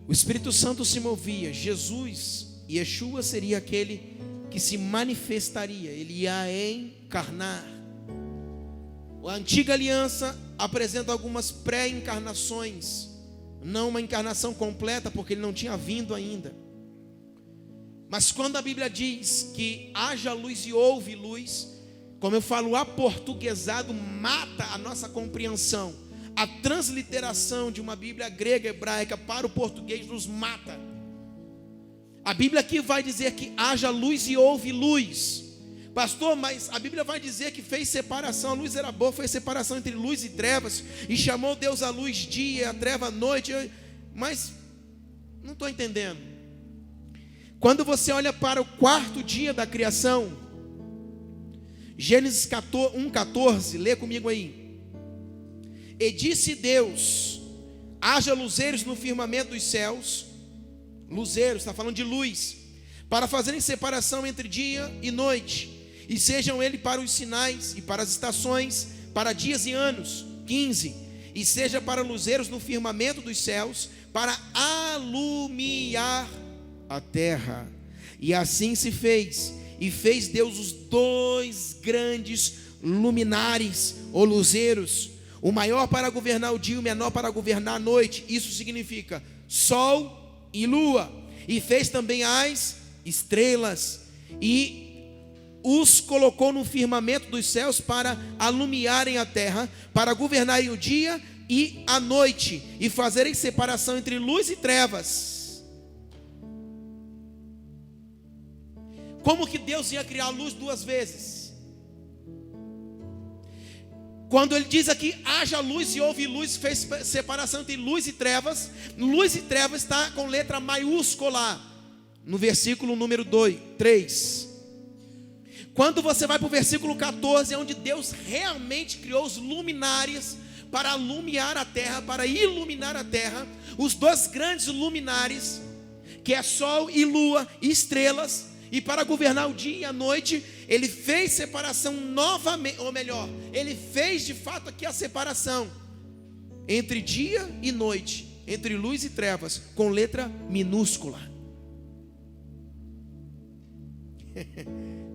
O Espírito Santo se movia. Jesus, Yeshua, seria aquele que se manifestaria. Ele ia encarnar. A antiga aliança apresenta algumas pré-encarnações. Não uma encarnação completa, porque ele não tinha vindo ainda. Mas quando a Bíblia diz que haja luz e houve luz, como eu falo, aportuguesado mata a nossa compreensão. A transliteração de uma Bíblia grega hebraica para o português nos mata. A Bíblia aqui vai dizer que haja luz e houve luz. Pastor, mas a Bíblia vai dizer que fez separação, a luz era boa, fez separação entre luz e trevas, e chamou Deus a luz dia, a treva a noite. Mas não estou entendendo. Quando você olha para o quarto dia da criação, Gênesis 1:14, lê comigo aí. E disse Deus: haja luzeiros no firmamento dos céus. Luzeiros, está falando de luz, para fazerem separação entre dia e noite, e sejam ele para os sinais e para as estações, para dias e anos. 15. E seja para luzeiros no firmamento dos céus, para alumiar a terra. E assim se fez. E fez Deus os 2 grandes luminares, ou luzeiros, o maior para governar o dia e o menor para governar a noite. Isso significa sol e lua. E fez também as estrelas, e os colocou no firmamento dos céus para alumiarem a terra, para governarem o dia e a noite, e fazerem separação entre luz e trevas. Como que Deus ia criar a luz 2 vezes? Quando ele diz aqui, haja luz e houve luz, fez separação entre luz e trevas está com letra maiúscula, no versículo número 3. Quando você vai para o versículo 14, é onde Deus realmente criou os luminares, para alumiar a terra, para iluminar a terra, os 2 grandes luminares, que é sol e lua e estrelas, e para governar o dia e a noite, ele fez separação novamente, ou melhor, ele fez de fato aqui a separação entre dia e noite, entre luz e trevas, com letra minúscula.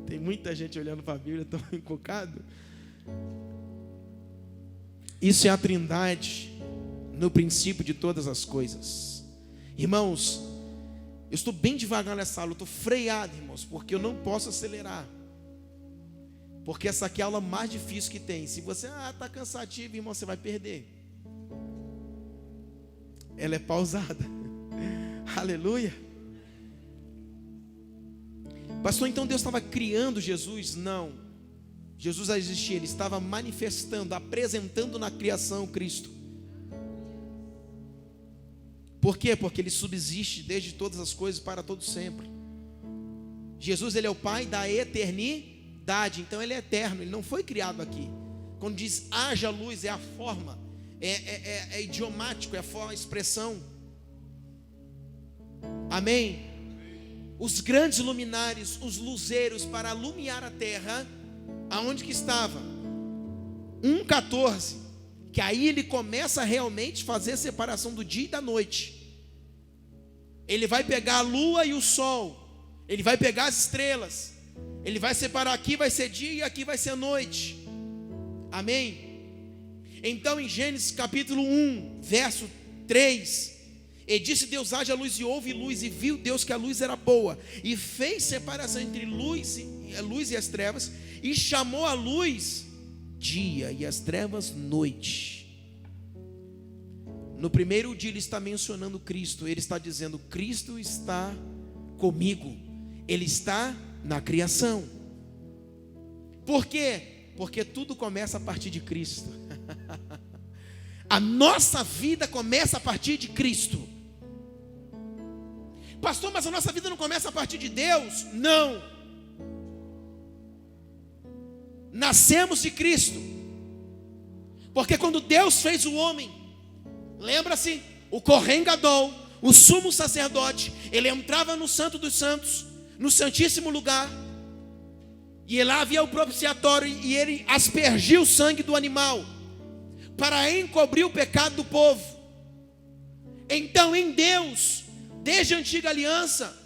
Tem muita gente olhando para a Bíblia, tão encocado. Isso é a Trindade no princípio de todas as coisas. Irmãos, eu estou bem devagar nessa aula, eu estou freado, irmãos, porque eu não posso acelerar. Porque essa aqui é a aula mais difícil que tem. Se você está cansativo, irmão, você vai perder. Ela é pausada. Aleluia. Pastor, então Deus estava criando Jesus? Não. Jesus já existia, ele estava manifestando, apresentando na criação Cristo. Por quê? Porque ele subsiste desde todas as coisas para todo sempre. Jesus, ele é o Pai da eternidade, então ele é eterno, ele não foi criado aqui. Quando diz haja luz, é a forma, é idiomático, é a forma, a expressão. Amém? Os grandes luminares, os luzeiros para alumiar a terra, aonde que estava? 1:14, que aí ele começa a realmente fazer a separação do dia e da noite. Ele vai pegar a lua e o sol, ele vai pegar as estrelas, ele vai separar, aqui vai ser dia e aqui vai ser noite. Amém? Então em Gênesis capítulo 1, verso 3, e disse Deus, haja luz, e houve luz, e viu Deus que a luz era boa, e fez separação entre luz e as trevas, e chamou a luz dia e as trevas noite. No primeiro dia ele está mencionando Cristo, ele está dizendo, Cristo está comigo, ele está na criação. Por quê? Porque tudo começa a partir de Cristo. A nossa vida começa a partir de Cristo. Pastor, mas a nossa vida não começa a partir de Deus? Não. Nascemos de Cristo. Porque quando Deus fez o homem, lembra-se, o Kohen Gadol, o sumo sacerdote, ele entrava no Santo dos Santos, no Santíssimo Lugar, e lá havia o propiciatório, e ele aspergiu o sangue do animal, para encobrir o pecado do povo. Então em Deus, desde a antiga aliança,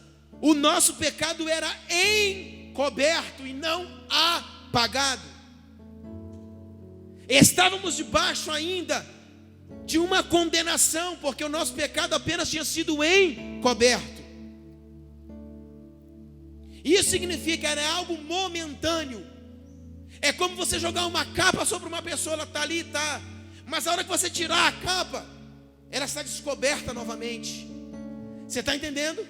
o nosso pecado era encoberto e não apagado. Estávamos debaixo ainda de uma condenação, porque o nosso pecado apenas tinha sido encoberto. Isso significa que era algo momentâneo. É como você jogar uma capa sobre uma pessoa, ela está ali, tá, mas a hora que você tirar a capa, ela está descoberta novamente. Você está entendendo?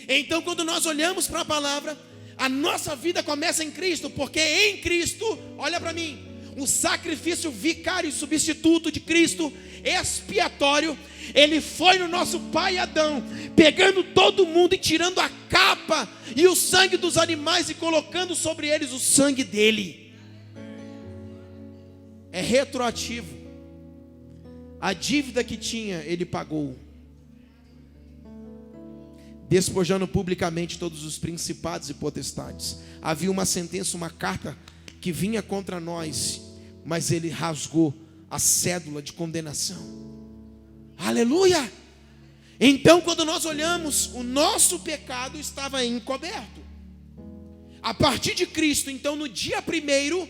Então quando nós olhamos para a palavra, A nossa vida começa em Cristo, porque em Cristo, olha para mim, o sacrifício vicário e substituto de Cristo, expiatório, ele foi no nosso pai Adão, pegando todo mundo e tirando a capa e o sangue dos animais e colocando sobre eles o sangue dele. É retroativo. A dívida que tinha, ele pagou, despojando publicamente todos os principados e potestades. Havia uma sentença, uma carta que vinha contra nós, mas ele rasgou a cédula de condenação. Aleluia! Então, quando nós olhamos, o nosso pecado estava encoberto. A partir de Cristo, então, no dia 1º,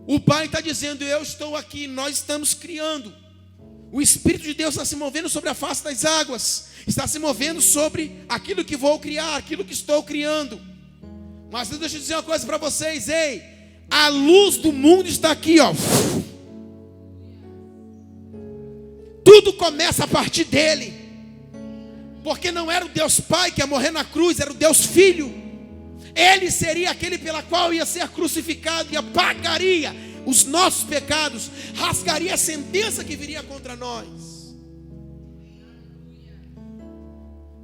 o Pai está dizendo: eu estou aqui, nós estamos criando. O Espírito de Deus está se movendo sobre a face das águas, está se movendo sobre aquilo que vou criar, aquilo que estou criando. Mas deixa eu dizer uma coisa para vocês, ei, a luz do mundo está aqui, ó. Tudo começa a partir dele, porque não era o Deus Pai que ia morrer na cruz, era o Deus Filho. Ele seria aquele pela qual ia ser crucificado e pagaria os nossos pecados, rasgaria a sentença que viria contra nós.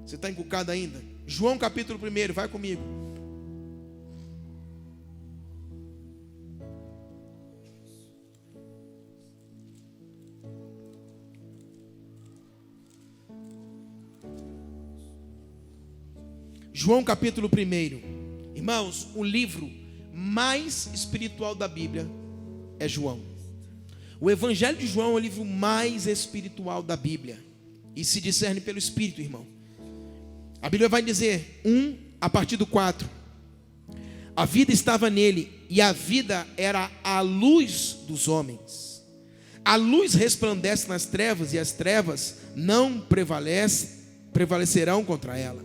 Você está encucado ainda? João capítulo 1, vai comigo. João capítulo 1. Irmãos, o livro mais espiritual da Bíblia é João. O Evangelho de João é o livro mais espiritual da Bíblia, e se discerne pelo Espírito, irmão. A Bíblia vai dizer, a partir do 4: a vida estava nele, e a vida era a luz dos homens. A luz resplandece nas trevas, e as trevas não prevalecerão contra ela.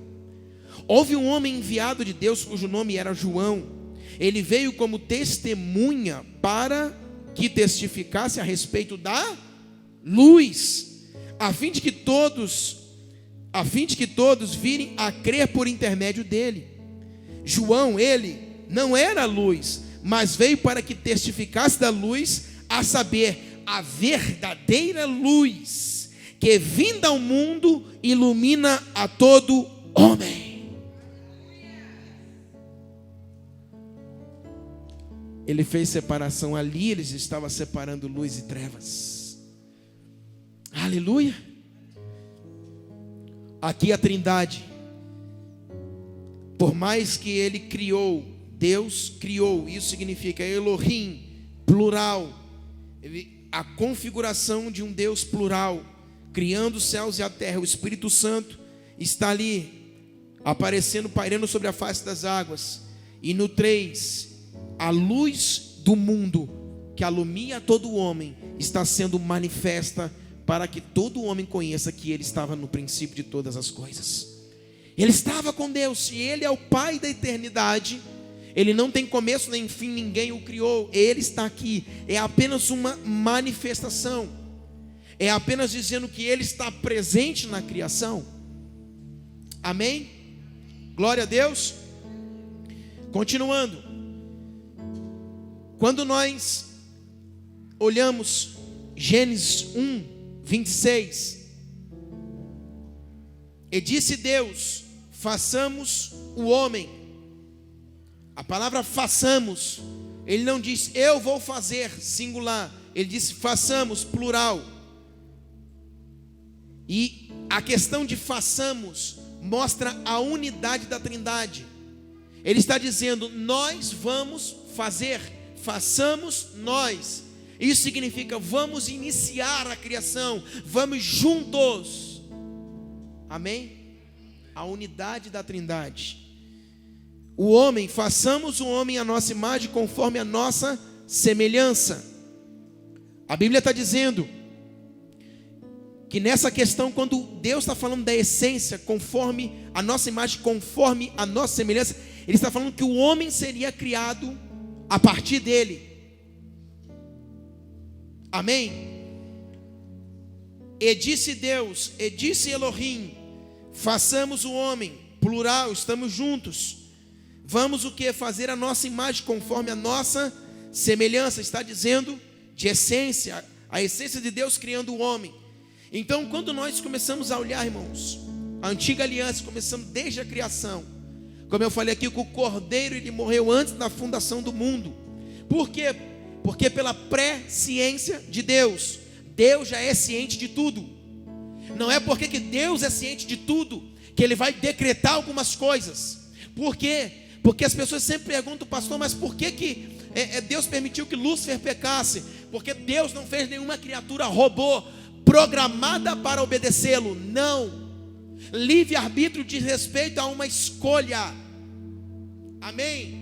Houve um homem enviado de Deus, cujo nome era João. Ele veio como testemunha para que testificasse a respeito da luz, a fim de que todos virem a crer por intermédio dele. João, ele não era luz, mas veio para que testificasse da luz, a saber, a verdadeira luz, que vinda ao mundo ilumina a todo homem. Ele fez separação ali, ele estava separando luz e trevas. Aleluia. Aqui a Trindade, por mais que ele criou, Deus criou, isso significa Elohim, plural, a configuração de um Deus plural, criando os céus e a terra. O Espírito Santo está ali, aparecendo, pairando sobre a face das águas. E no 3, a luz do mundo, que alumia todo homem, está sendo manifesta para que todo homem conheça que ele estava no princípio de todas as coisas. Ele estava com Deus, e ele é o Pai da eternidade. Ele não tem começo nem fim, ninguém o criou. Ele está aqui, é apenas uma manifestação, é apenas dizendo que ele está presente na criação. Amém? Glória a Deus. Continuando, quando nós olhamos Gênesis 1:26, e disse Deus: façamos o homem. A palavra façamos, ele não diz eu vou fazer, singular, ele disse façamos, plural. E a questão de façamos mostra a unidade da Trindade. Ele está dizendo: nós vamos fazer, façamos nós. Isso significa vamos iniciar a criação, vamos juntos. Amém? A unidade da Trindade. O homem, façamos o homem à nossa imagem, conforme a nossa semelhança. A Bíblia está dizendo que nessa questão, quando Deus está falando da essência, conforme a nossa imagem, conforme a nossa semelhança, Ele está falando que o homem seria criado a partir dele. Amém? E disse Deus, e disse Elohim, façamos o homem, plural, estamos juntos, Vamos o que? Fazer a nossa imagem conforme a nossa semelhança. Está dizendo de essência, a essência de Deus criando o homem. Então, quando nós começamos a olhar, irmãos, a antiga aliança, começamos desde a criação. Como eu falei aqui, que o Cordeiro, ele morreu antes da fundação do mundo. Por quê? Porque pela presciência de Deus, Deus já é ciente de tudo. Não é porque que Deus é ciente de tudo que Ele vai decretar algumas coisas. Por quê? Porque as pessoas sempre perguntam, pastor, mas por que Deus permitiu que Lúcifer pecasse? Porque Deus não fez nenhuma criatura robô programada para obedecê-lo. Não. Livre-arbítrio diz respeito a uma escolha. Amém?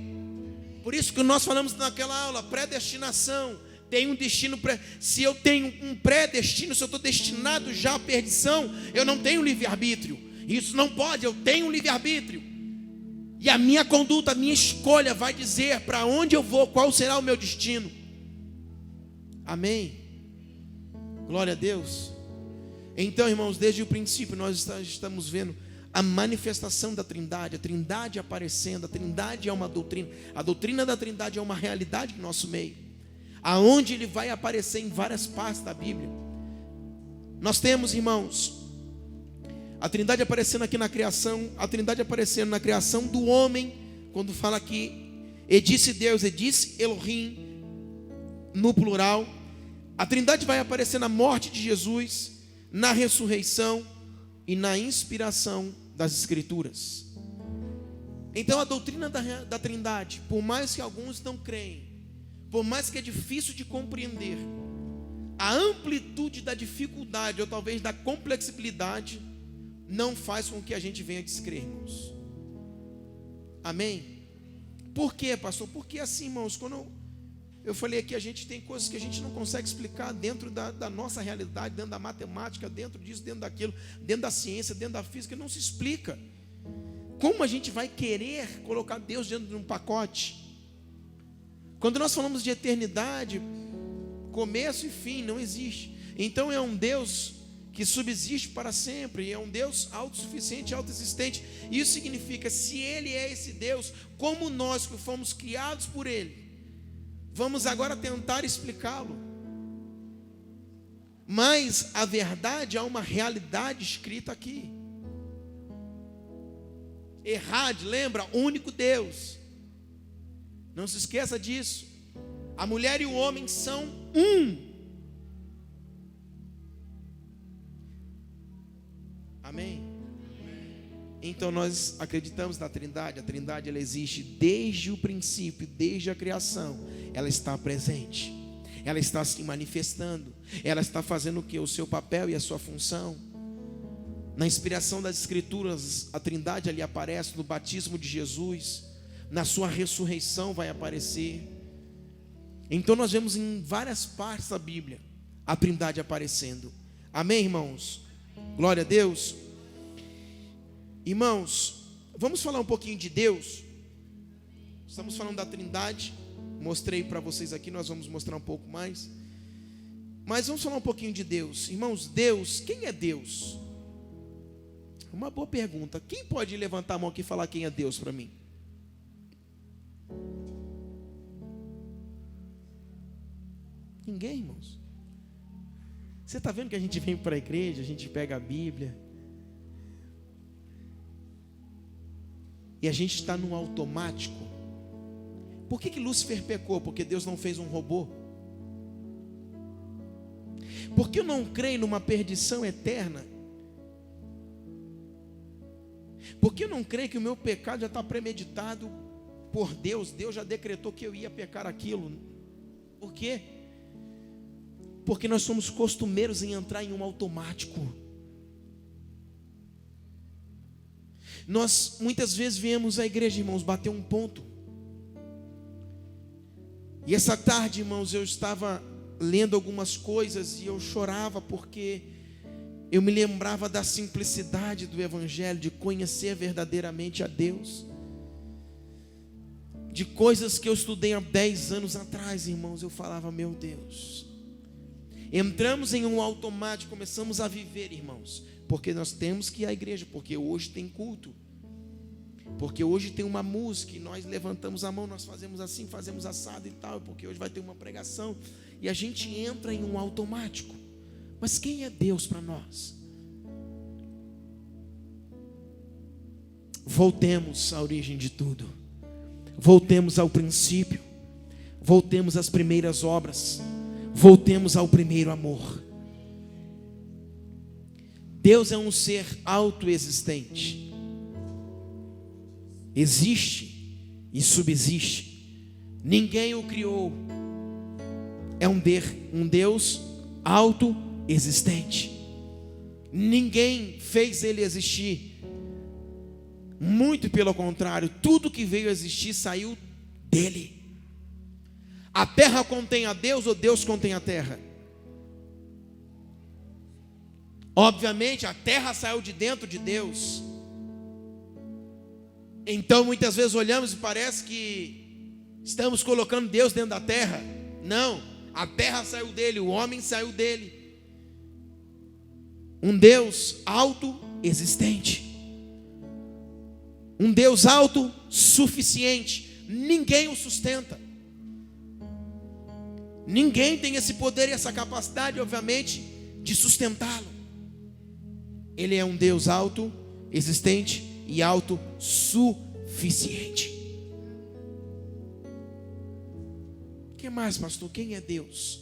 Por isso que nós falamos naquela aula, predestinação. Tem um destino, se eu tenho um predestino, se eu estou destinado já à perdição, eu não tenho livre-arbítrio. Isso não pode, eu tenho livre-arbítrio. E a minha conduta, a minha escolha vai dizer para onde eu vou, qual será o meu destino. Amém? Glória a Deus. Então, irmãos, desde o princípio nós estamos vendo a manifestação da Trindade, a Trindade aparecendo. A Trindade é uma doutrina, a doutrina da Trindade é uma realidade no nosso meio, aonde ele vai aparecer em várias partes da Bíblia. Nós temos, irmãos, a Trindade aparecendo aqui na criação, a Trindade aparecendo na criação do homem, quando fala aqui, e disse Deus, e disse Elohim, no plural. A Trindade vai aparecer na morte de Jesus, na ressurreição e na inspiração das Escrituras. Então a doutrina da Trindade, por mais que alguns não creem, por mais que é difícil de compreender, a amplitude da dificuldade, ou talvez da complexibilidade, não faz com que a gente venha descrer, irmãos. Amém? Por quê, pastor? Porque assim, irmãos, quando eu falei aqui, a gente tem coisas que a gente não consegue explicar dentro da nossa realidade, dentro da matemática, dentro disso, dentro daquilo, dentro da ciência, dentro da física, não se explica. Como a gente vai querer colocar Deus dentro de um pacote? Quando nós falamos de eternidade, começo e fim, não existe. Então é um Deus que subsiste para sempre, é um Deus autossuficiente, autoexistente. Isso significa, se Ele é esse Deus, como nós que fomos criados por Ele, vamos agora tentar explicá-lo. Mas a verdade, há uma realidade escrita aqui. Errad, lembra? Único Deus. Não se esqueça disso. A mulher e o homem são um. Amém? Então nós acreditamos na Trindade. A Trindade, ela existe desde o princípio, desde a criação. Ela está presente, ela está se manifestando, ela está fazendo o que? O seu papel e a sua função. Na inspiração das Escrituras, a Trindade ali aparece no batismo de Jesus, na sua ressurreição vai aparecer. Então nós vemos em várias partes da Bíblia a Trindade aparecendo. Amém, irmãos? Glória a Deus. Irmãos, vamos falar um pouquinho de Deus. Estamos falando da Trindade. Mostrei para vocês aqui, nós vamos mostrar um pouco mais. Mas vamos falar um pouquinho de Deus. Irmãos, Deus, quem é Deus? Uma boa pergunta. Quem pode levantar a mão aqui e falar quem é Deus para mim? Ninguém, irmãos. Você está vendo que a gente vem para a igreja, a gente pega a Bíblia, e a gente está no automático. Por que Lúcifer pecou? Porque Deus não fez um robô. Porque eu não creio numa perdição eterna. Porque eu não creio que o meu pecado já está premeditado por Deus. Deus já decretou que eu ia pecar aquilo. Por quê? Porque nós somos costumeiros em entrar em um automático. Nós muitas vezes viemos à igreja, irmãos, bater um ponto. E essa tarde, irmãos, eu estava lendo algumas coisas e eu chorava porque eu me lembrava da simplicidade do Evangelho, de conhecer verdadeiramente a Deus, de coisas que eu estudei há 10 anos atrás, irmãos. Eu falava, meu Deus, entramos em um automático, começamos a viver, irmãos, porque nós temos que ir à igreja, porque hoje tem culto. porque hoje tem uma música e nós levantamos a mão, nós fazemos assim, fazemos assado e tal, porque hoje vai ter uma pregação, e a gente entra em um automático. Mas quem é Deus para nós? Voltemos à origem de tudo, voltemos ao princípio, voltemos às primeiras obras, voltemos ao primeiro amor. Deus é um ser autoexistente, existe e subsiste, ninguém o criou, é um Deus autoexistente, ninguém fez ele existir, muito pelo contrário, tudo que veio a existir saiu dele. A terra contém a Deus ou Deus contém a terra? Obviamente a terra saiu de dentro de Deus. Então muitas vezes olhamos e parece que estamos colocando Deus dentro da terra. Não, a terra saiu dele, o homem saiu dele. Um Deus autoexistente, um Deus autossuficiente. Ninguém o sustenta, ninguém tem esse poder e essa capacidade, obviamente, de sustentá-lo. Ele é um Deus autoexistente e autossuficiente. O que mais, pastor? Quem é Deus?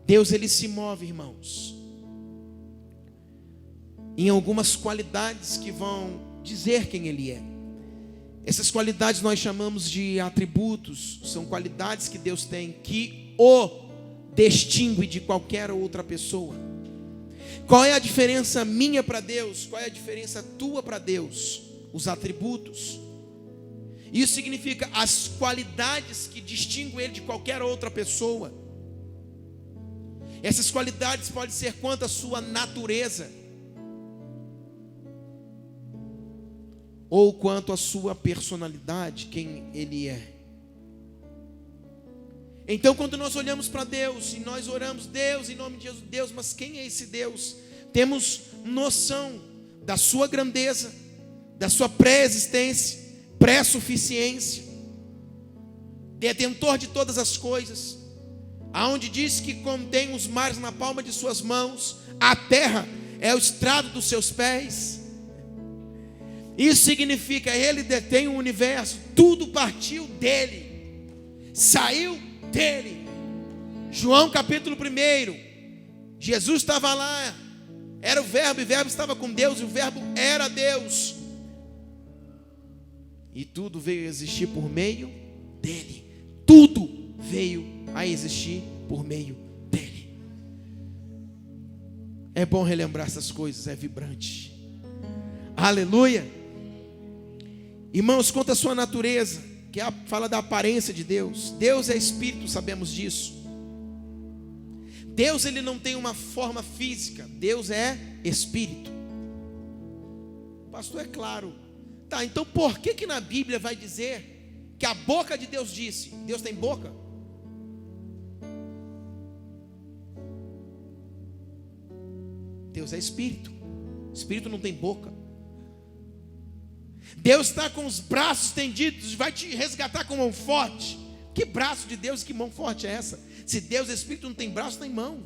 Deus, ele se move, irmãos, em algumas qualidades que vão dizer quem ele é. Essas qualidades nós chamamos de atributos. São qualidades que Deus tem que o distingue de qualquer outra pessoa. Qual é a diferença minha para Deus? Qual é a diferença tua para Deus? Os atributos. Isso significa as qualidades que distinguem ele de qualquer outra pessoa. Essas qualidades podem ser quanto à sua natureza, ou quanto à sua personalidade, quem ele é. Então quando nós olhamos para Deus e nós oramos, Deus, em nome de Jesus, Deus, mas quem é esse Deus? Temos noção da sua grandeza, da sua pré-existência, pré-suficiência, detentor de todas as coisas, aonde diz que contém os mares na palma de suas mãos, a terra é o estrado dos seus pés. Isso significa, ele detém o universo, tudo partiu dele, saiu dele. João capítulo 1, Jesus estava lá, era o verbo, e o verbo estava com Deus, e o verbo era Deus, e tudo veio a existir por meio dele. Tudo veio a existir por meio dele. É bom relembrar essas coisas, é vibrante. Aleluia. Irmãos, quanto à sua natureza, que fala da aparência de Deus. Deus é espírito, sabemos disso. Deus, ele não tem uma forma física. Deus é espírito. Pastor, é claro. Tá, então por que na Bíblia vai dizer que a boca de Deus disse? Deus tem boca? Deus é espírito. Espírito não tem boca. Deus está com os braços estendidos, vai te resgatar com mão forte. Que braço de Deus, que mão forte é essa? Se Deus é espírito, não tem braço nem mão.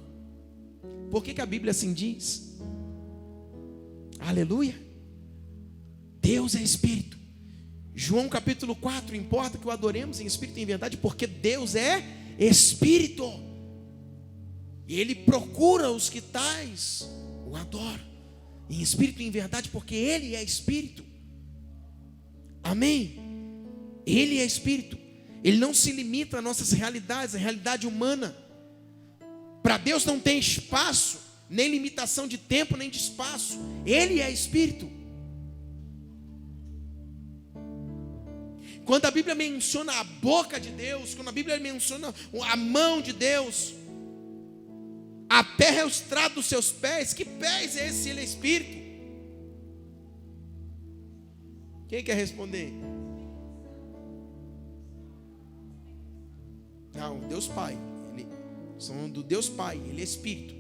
Por que a Bíblia assim diz? Aleluia. Deus é espírito. João capítulo 4, importa que o adoremos em espírito e em verdade, porque Deus é espírito, e ele procura os que tais o adoram em espírito e em verdade, porque ele é espírito. Amém? Ele é espírito. Ele não se limita às nossas realidades, a realidade humana. Para Deus não tem espaço, nem limitação de tempo, nem de espaço. Ele é espírito. Quando a Bíblia menciona a boca de Deus, quando a Bíblia menciona a mão de Deus, a terra é o estrado dos seus pés. Que pés é esse se ele é espírito? Quem quer responder? Não, Deus Pai. São do Deus Pai, ele é espírito.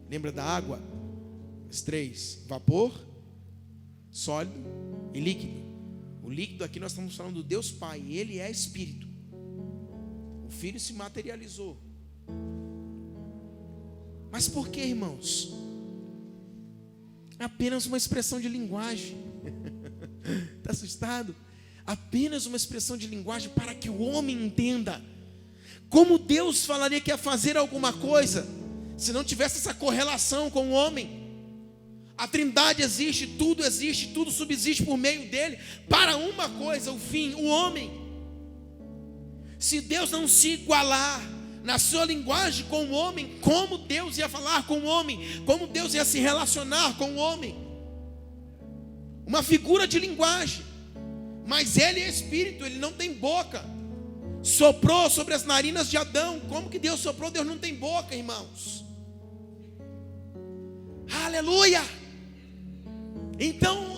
Lembra da água? As três: vapor, sólido e líquido. O líquido aqui nós estamos falando do Deus Pai, Ele é Espírito. O Filho se materializou. Mas por que, irmãos? É apenas uma expressão de linguagem. Está assustado? Apenas uma expressão de linguagem para que o homem entenda. Como Deus falaria que ia fazer alguma coisa se não tivesse essa correlação com o homem? A Trindade existe, tudo subsiste por meio dele, para uma coisa, o fim, o homem. Se Deus não se igualar na sua linguagem com o homem, como Deus ia falar com o homem? Como Deus ia se relacionar com o homem? Uma figura de linguagem. Mas ele é Espírito, ele não tem boca. Soprou sobre as narinas de Adão. Como que Deus soprou? Deus não tem boca, irmãos. Aleluia! Então,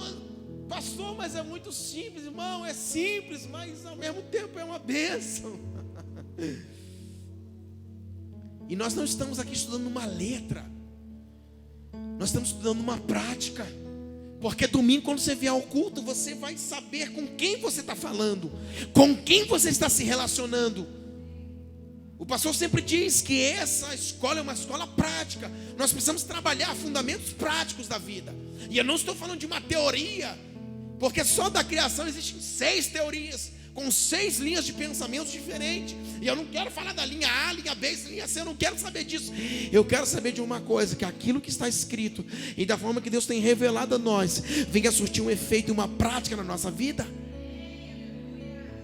pastor, mas é muito simples, irmão. É simples, mas ao mesmo tempo é uma bênção. E nós não estamos aqui estudando uma letra, nós estamos estudando uma prática. Porque domingo, quando você vier ao culto, você vai saber com quem você está falando, com quem você está se relacionando. O pastor sempre diz que essa escola é uma escola prática. Nós precisamos trabalhar fundamentos práticos da vida. E eu não estou falando de uma teoria, porque só da criação existem 6 teorias, com 6 linhas de pensamentos diferentes. E eu não quero falar da linha A, linha B, linha C, eu não quero saber disso. Eu quero saber de uma coisa, que aquilo que está escrito e da forma que Deus tem revelado a nós, venha surtir um efeito e uma prática na nossa vida.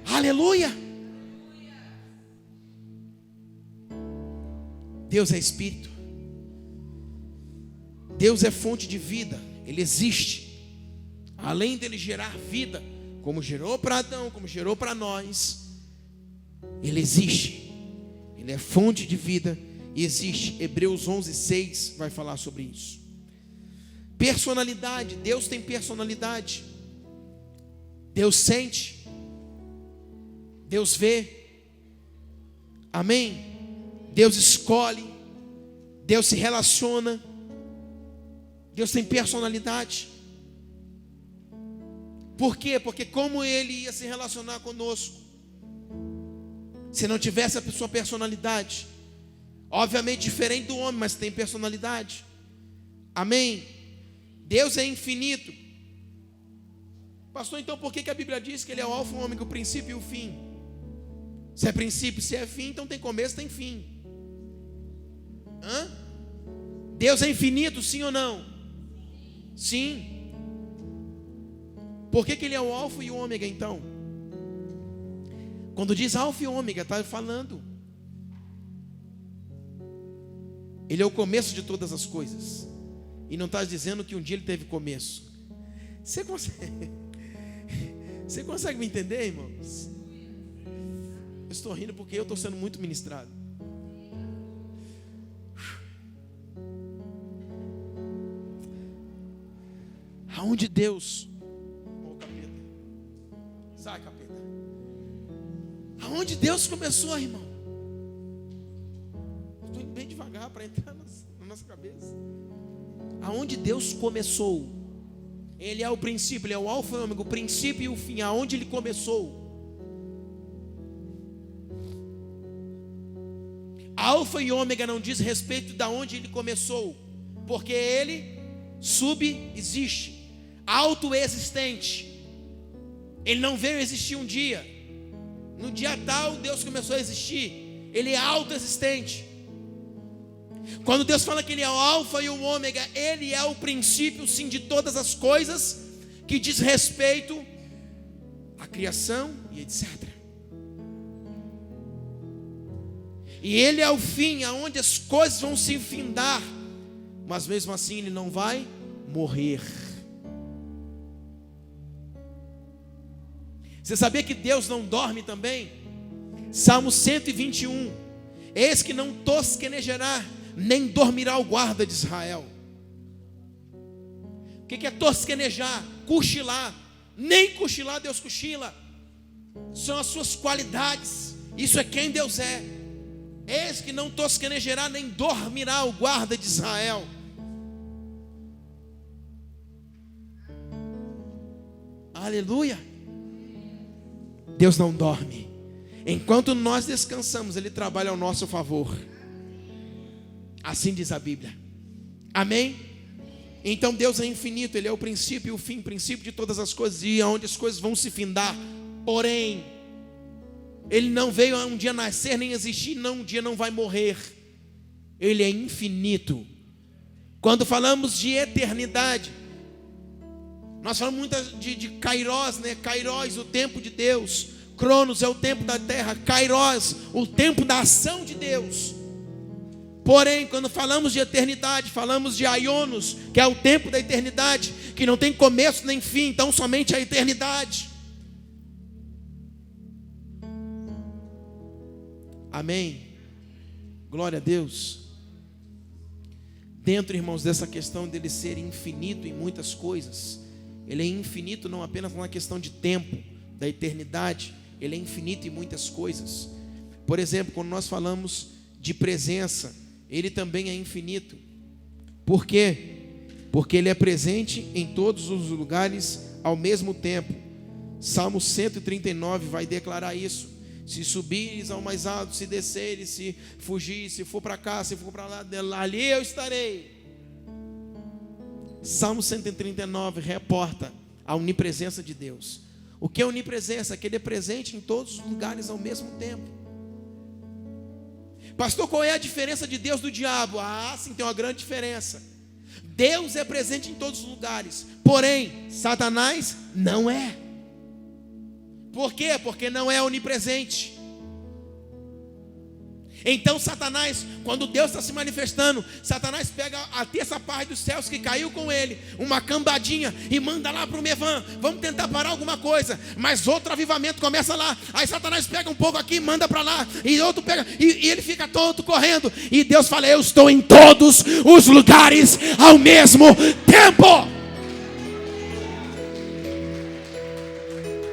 Aleluia! Deus é Espírito. Deus é fonte de vida. Ele existe. Além dele gerar vida, como gerou para Adão, como gerou para nós, Ele existe. Ele é fonte de vida e existe. Hebreus 11:6 vai falar sobre isso. Personalidade. Deus tem personalidade. Deus sente. Deus vê. Amém? Deus escolhe. Deus se relaciona. Deus tem personalidade. Por quê? Porque como Ele ia se relacionar conosco se não tivesse a sua personalidade? Obviamente diferente do homem, mas tem personalidade. Amém? Deus é infinito. Pastor, então por que a Bíblia diz que Ele é o alfa e o ômega, o princípio e o fim? Se é princípio, se é fim, então tem começo, tem fim. Deus é infinito, sim ou não? Sim. Por que Ele é o alfa e o ômega então? Quando diz alfa e ômega, está falando Ele é o começo de todas as coisas. E não está dizendo que um dia Ele teve começo. Você consegue me entender, irmãos? Eu estou rindo porque eu estou sendo muito ministrado. Aonde Deus... Sai, capeta. Aonde Deus começou, irmão? Estou indo bem devagar para entrar na nossa cabeça. Aonde Deus começou? Ele é o princípio, Ele é o alfa e o ômega, o princípio e o fim. Aonde Ele começou? Alfa e ômega não diz respeito de onde Ele começou, porque Ele subexiste, autoexistente. Ele não veio existir um dia. No dia tal, Deus começou a existir. Ele é autoexistente. Quando Deus fala que Ele é o alfa e o ômega, Ele é o princípio, sim, de todas as coisas que diz respeito à criação e etc. E Ele é o fim, aonde as coisas vão se findar, mas mesmo assim Ele não vai morrer. Você sabia que Deus não dorme também? Salmo 121. Eis que não tosquenejará, nem dormirá o guarda de Israel. O que é tosquenejar? Cochilar. Nem cochilar Deus cochila. São as suas qualidades. Isso é quem Deus é. Eis que não tosquenejará, nem dormirá o guarda de Israel. Aleluia. Deus não dorme. Enquanto nós descansamos, Ele trabalha ao nosso favor. Assim diz a Bíblia. Amém? Então Deus é infinito, Ele é o princípio e o fim, princípio de todas as coisas, e onde as coisas vão se findar. Porém, Ele não veio um dia nascer nem existir, um dia não vai morrer. Ele é infinito. Quando falamos de eternidade, nós falamos muito de Kairos, né? Kairos, o tempo de Deus. Cronos é o tempo da terra. Kairos, o tempo da ação de Deus. Porém, quando falamos de eternidade, falamos de Aionos, que é o tempo da eternidade, que não tem começo nem fim, então somente a eternidade. Amém? Glória a Deus. Dentro, irmãos, dessa questão dele ser infinito em muitas coisas, Ele é infinito não apenas na questão de tempo, da eternidade, Ele é infinito em muitas coisas. Por exemplo, quando nós falamos de presença, Ele também é infinito. Por quê? Porque Ele é presente em todos os lugares ao mesmo tempo. Salmo 139 vai declarar isso. Se subires ao mais alto, se desceres, se fugir, se for para cá, se for para lá, ali eu estarei. Salmo 139 reporta a onipresença de Deus. O que é onipresença? Que Ele é presente em todos os lugares ao mesmo tempo. Pastor, qual é a diferença de Deus do diabo? Ah, sim, tem uma grande diferença. Deus é presente em todos os lugares, porém, Satanás não é. Por quê? Porque não é onipresente. Então Satanás, quando Deus está se manifestando, Satanás pega a terça parte dos céus que caiu com ele, uma cambadinha, e manda lá para o Mevan. Vamos tentar parar alguma coisa, mas outro avivamento começa lá. Aí Satanás pega um pouco aqui, manda para lá, e outro pega, e ele fica todo correndo. E Deus fala: eu estou em todos os lugares ao mesmo tempo.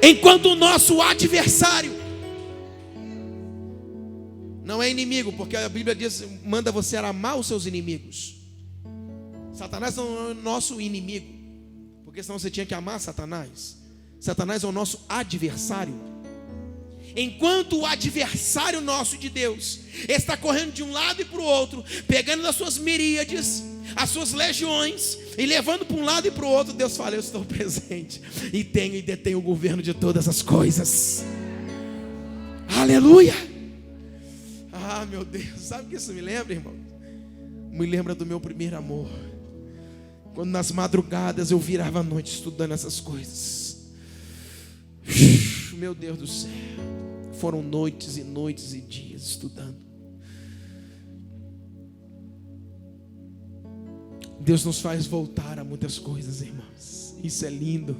Enquanto o nosso adversário não é inimigo, porque a Bíblia diz, manda você amar os seus inimigos. Satanás não é o nosso inimigo, porque senão você tinha que amar Satanás. Satanás é o nosso adversário. Enquanto o adversário nosso de Deus está correndo de um lado e para o outro, pegando as suas miríades, as suas legiões, e levando para um lado e para o outro, Deus fala: eu estou presente e tenho e detenho o governo de todas as coisas. Aleluia. Ah, meu Deus, sabe o que isso me lembra, irmão? Me lembra do meu primeiro amor, quando nas madrugadas eu virava a noite estudando essas coisas. Meu Deus do céu, foram noites e noites e dias estudando. Deus nos faz voltar a muitas coisas, irmãos. Isso é lindo.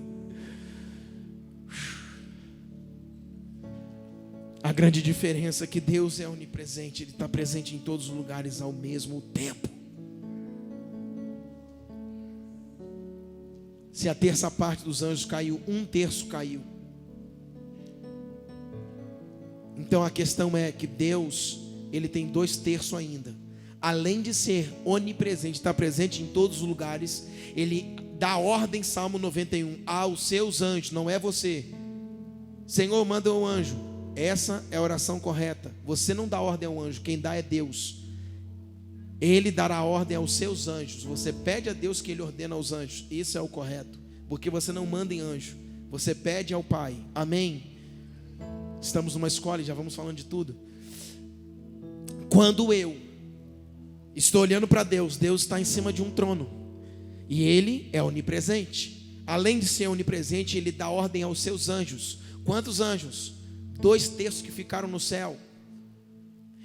A grande diferença é que Deus é onipresente. Ele está presente em todos os lugares ao mesmo tempo. Se a terça parte dos anjos caiu, um terço caiu. Então a questão é que Deus, Ele tem 2/3 ainda. Além de ser onipresente, está presente em todos os lugares, Ele dá ordem, Salmo 91, aos seus anjos, não é você. Senhor, manda um anjo. Essa é a oração correta. Você não dá ordem ao anjo, quem dá é Deus. Ele dará ordem aos seus anjos. Você pede a Deus que Ele ordena aos anjos. Isso é o correto, porque você não manda em anjo, você pede ao Pai. Amém? Estamos numa escola e já vamos falando de tudo. Quando eu estou olhando para Deus, Deus está em cima de um trono, e Ele é onipresente. Além de ser onipresente, Ele dá ordem aos seus anjos. Quantos anjos? 2/3 que ficaram no céu.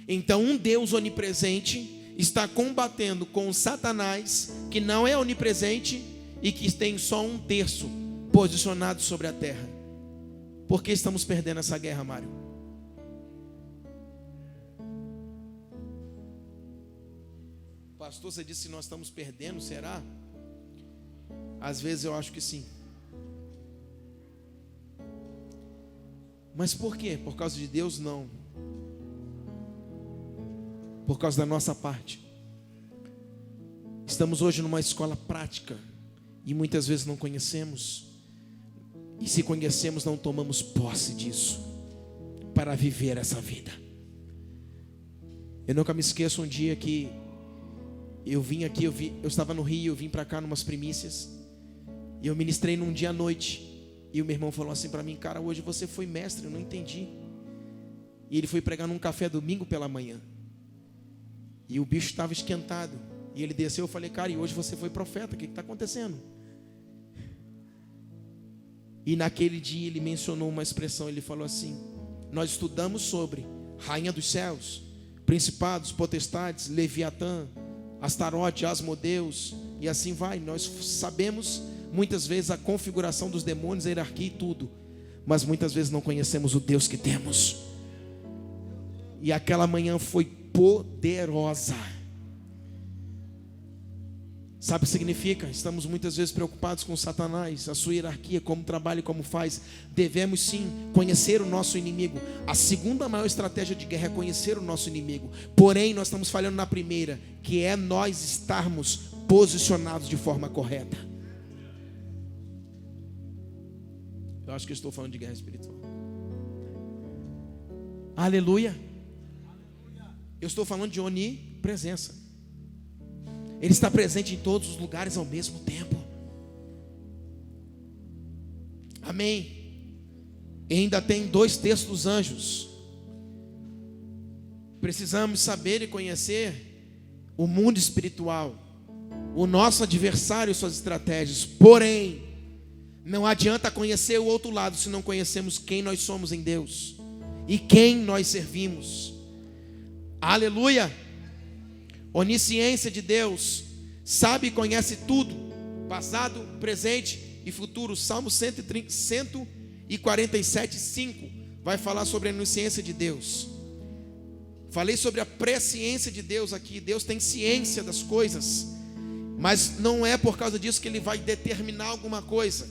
Então um Deus onipresente está combatendo com Satanás, que não é onipresente e que tem só 1/3 posicionado sobre a terra. Por que estamos perdendo essa guerra, Mário? Pastor, você disse que nós estamos perdendo, será? Às vezes eu acho que sim. Mas por quê? Por causa de Deus? Não. Por causa da nossa parte. Estamos hoje numa escola prática e muitas vezes não conhecemos. E se conhecemos, não tomamos posse disso para viver essa vida. Eu nunca me esqueço um dia que eu vim aqui, eu estava no Rio, eu vim para cá numas primícias, e eu ministrei num dia à noite, e o meu irmão falou assim para mim: cara, hoje você foi mestre, eu não entendi. E ele foi pregar num café domingo pela manhã, e o bicho estava esquentado, e ele desceu, eu falei: cara, e hoje você foi profeta, o que está acontecendo? E naquele dia ele mencionou uma expressão, ele falou assim: nós estudamos sobre rainha dos céus, principados, potestades, Leviatã, Astarote, Asmodeus, e assim vai. Nós sabemos muitas vezes a configuração dos demônios, a hierarquia e tudo, mas muitas vezes não conhecemos o Deus que temos. E aquela manhã foi poderosa. Sabe o que significa? Estamos muitas vezes preocupados com Satanás, a sua hierarquia, como trabalha e como faz. Devemos sim conhecer o nosso inimigo. A segunda maior estratégia de guerra é conhecer o nosso inimigo. Porém, nós estamos falhando na primeira, que é nós estarmos posicionados de forma correta. Eu acho que eu estou falando de guerra espiritual. Aleluia. Eu estou falando de onipresença. Ele está presente em todos os lugares ao mesmo tempo. Amém. E ainda tem 2 terços dos anjos. Precisamos saber e conhecer o mundo espiritual, o nosso adversário e suas estratégias. Porém, não adianta conhecer o outro lado se não conhecemos quem nós somos em Deus e quem nós servimos. Aleluia. Onisciência de Deus, sabe e conhece tudo, passado, presente e futuro. Salmo 147:5 vai falar sobre a onisciência de Deus. Falei sobre a presciência de Deus aqui. Deus tem ciência das coisas, mas não é por causa disso que Ele vai determinar alguma coisa.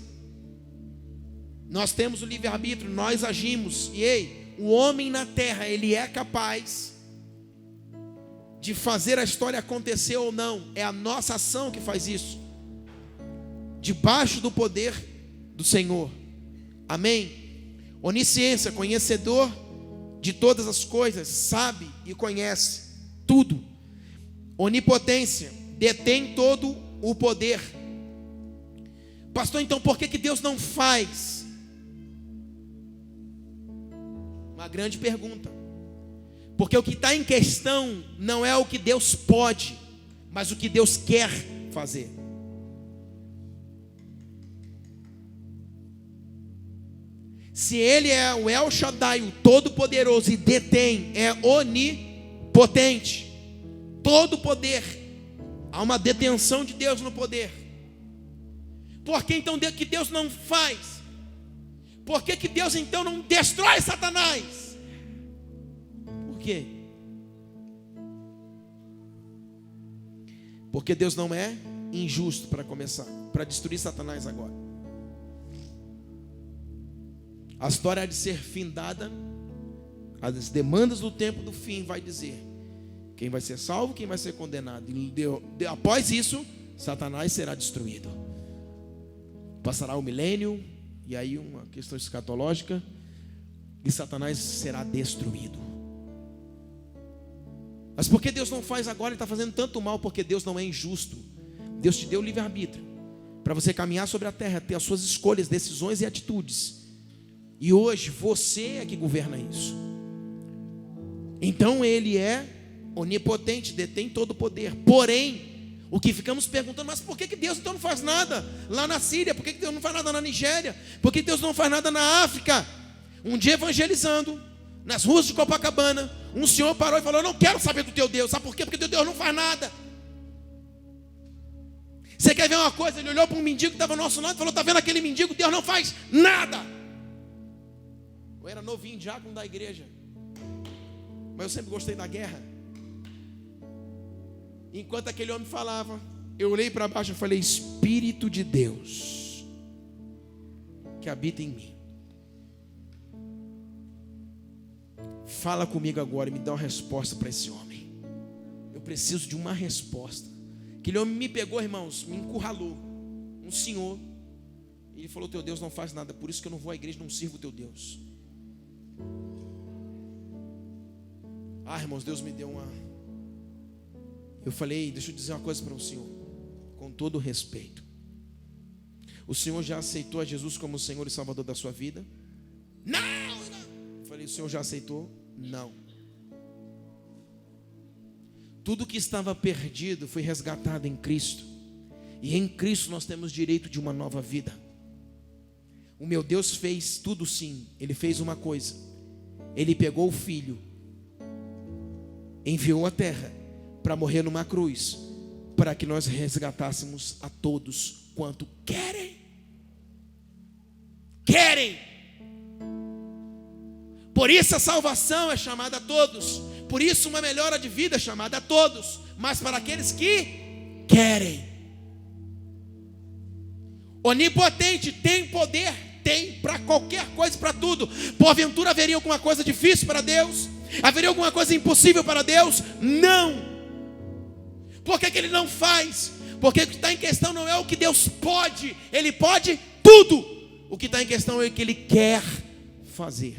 Nós temos o livre-arbítrio, nós agimos. E o homem na terra, ele é capaz de fazer a história acontecer ou não. É a nossa ação que faz isso, debaixo do poder do Senhor. Amém. Onisciência, conhecedor de todas as coisas, sabe e conhece tudo. Onipotência, detém todo o poder. Pastor, então por que Deus não faz? Uma grande pergunta. Porque o que está em questão não é o que Deus pode, mas o que Deus quer fazer. Se Ele é o El Shaddai, o Todo-Poderoso, e detém, é onipotente, todo poder, há uma detenção de Deus no poder. Por que então que Deus não faz? Por que Deus então não destrói Satanás? Por quê? Porque Deus não é injusto para começar, para destruir Satanás agora. A história há de ser findada, as demandas do tempo do fim vai dizer quem vai ser salvo, quem vai ser condenado. E após isso, Satanás será destruído. Passará o milênio, e aí uma questão escatológica, e Satanás será destruído. Mas por que Deus não faz agora? Ele está fazendo tanto mal porque Deus não é injusto. Deus te deu livre-arbítrio para você caminhar sobre a terra, ter as suas escolhas, decisões e atitudes. E hoje você é que governa isso. Então Ele é onipotente, detém todo o poder. Porém, o que ficamos perguntando: mas por que Deus então não faz nada lá na Síria? Por que Deus não faz nada na Nigéria? Por que Deus não faz nada na África? Um dia evangelizando nas ruas de Copacabana, um senhor parou e falou: eu não quero saber do teu Deus. Sabe por quê? Porque teu Deus não faz nada. Você quer ver uma coisa? Ele olhou para um mendigo que estava ao nosso lado e falou: está vendo aquele mendigo? Deus não faz nada. Eu era novinho, diácono da igreja, mas eu sempre gostei da guerra. Enquanto aquele homem falava, eu olhei para baixo e falei: Espírito de Deus que habita em mim, fala comigo agora e me dá uma resposta para esse homem. Eu preciso de uma resposta. Aquele homem me pegou, irmãos, me encurralou. Um senhor, Ele falou: teu Deus não faz nada, por isso que eu não vou à igreja, não sirvo o teu Deus. Irmãos, Deus me deu uma... Eu falei: deixa eu dizer uma coisa para o senhor, com todo respeito. O senhor já aceitou a Jesus como o Senhor e Salvador da sua vida? Não. Eu falei: o senhor já aceitou? Não. Tudo que estava perdido foi resgatado em Cristo. E em Cristo nós temos direito de uma nova vida. O meu Deus fez tudo sim. Ele fez uma coisa: Ele pegou o Filho, enviou à terra para morrer numa cruz, para que nós resgatássemos a todos quanto querem. Por isso a salvação é chamada a todos. Por isso uma melhora de vida é chamada a todos. Mas para aqueles que querem. Onipotente, tem poder, tem para qualquer coisa, para tudo. Porventura haveria alguma coisa difícil para Deus? Haveria alguma coisa impossível para Deus? Não. Por que Ele não faz? Porque o que está em questão não é o que Deus pode. Ele pode tudo. O que está em questão é o que Ele quer fazer.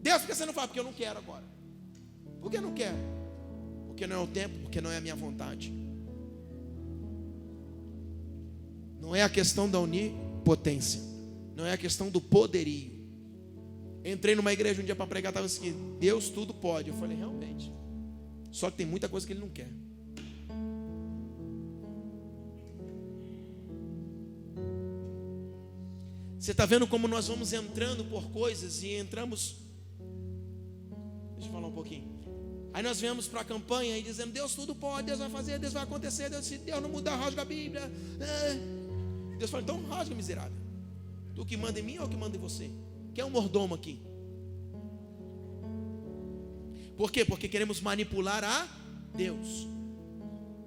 Deus, por que você não faz? Porque eu não quero agora. Por que eu não quero? Porque não é o tempo, porque não é a minha vontade. Não é a questão da onipotência, não é a questão do poderio. Entrei numa igreja um dia para pregar, estava assim: Deus tudo pode. Eu falei: realmente. Só que tem muita coisa que Ele não quer. Você está vendo como nós vamos entrando por coisas e entramos. Deixa eu falar um pouquinho. Aí nós viemos para a campanha e dizendo: Deus tudo pode, Deus vai fazer, Deus vai acontecer. Deus, se Deus não mudar, rasga a Bíblia. Deus fala: então rasga, miserável. Tu que manda em mim ou que manda em você? Quem é um mordomo aqui? Por quê? Porque queremos manipular a Deus.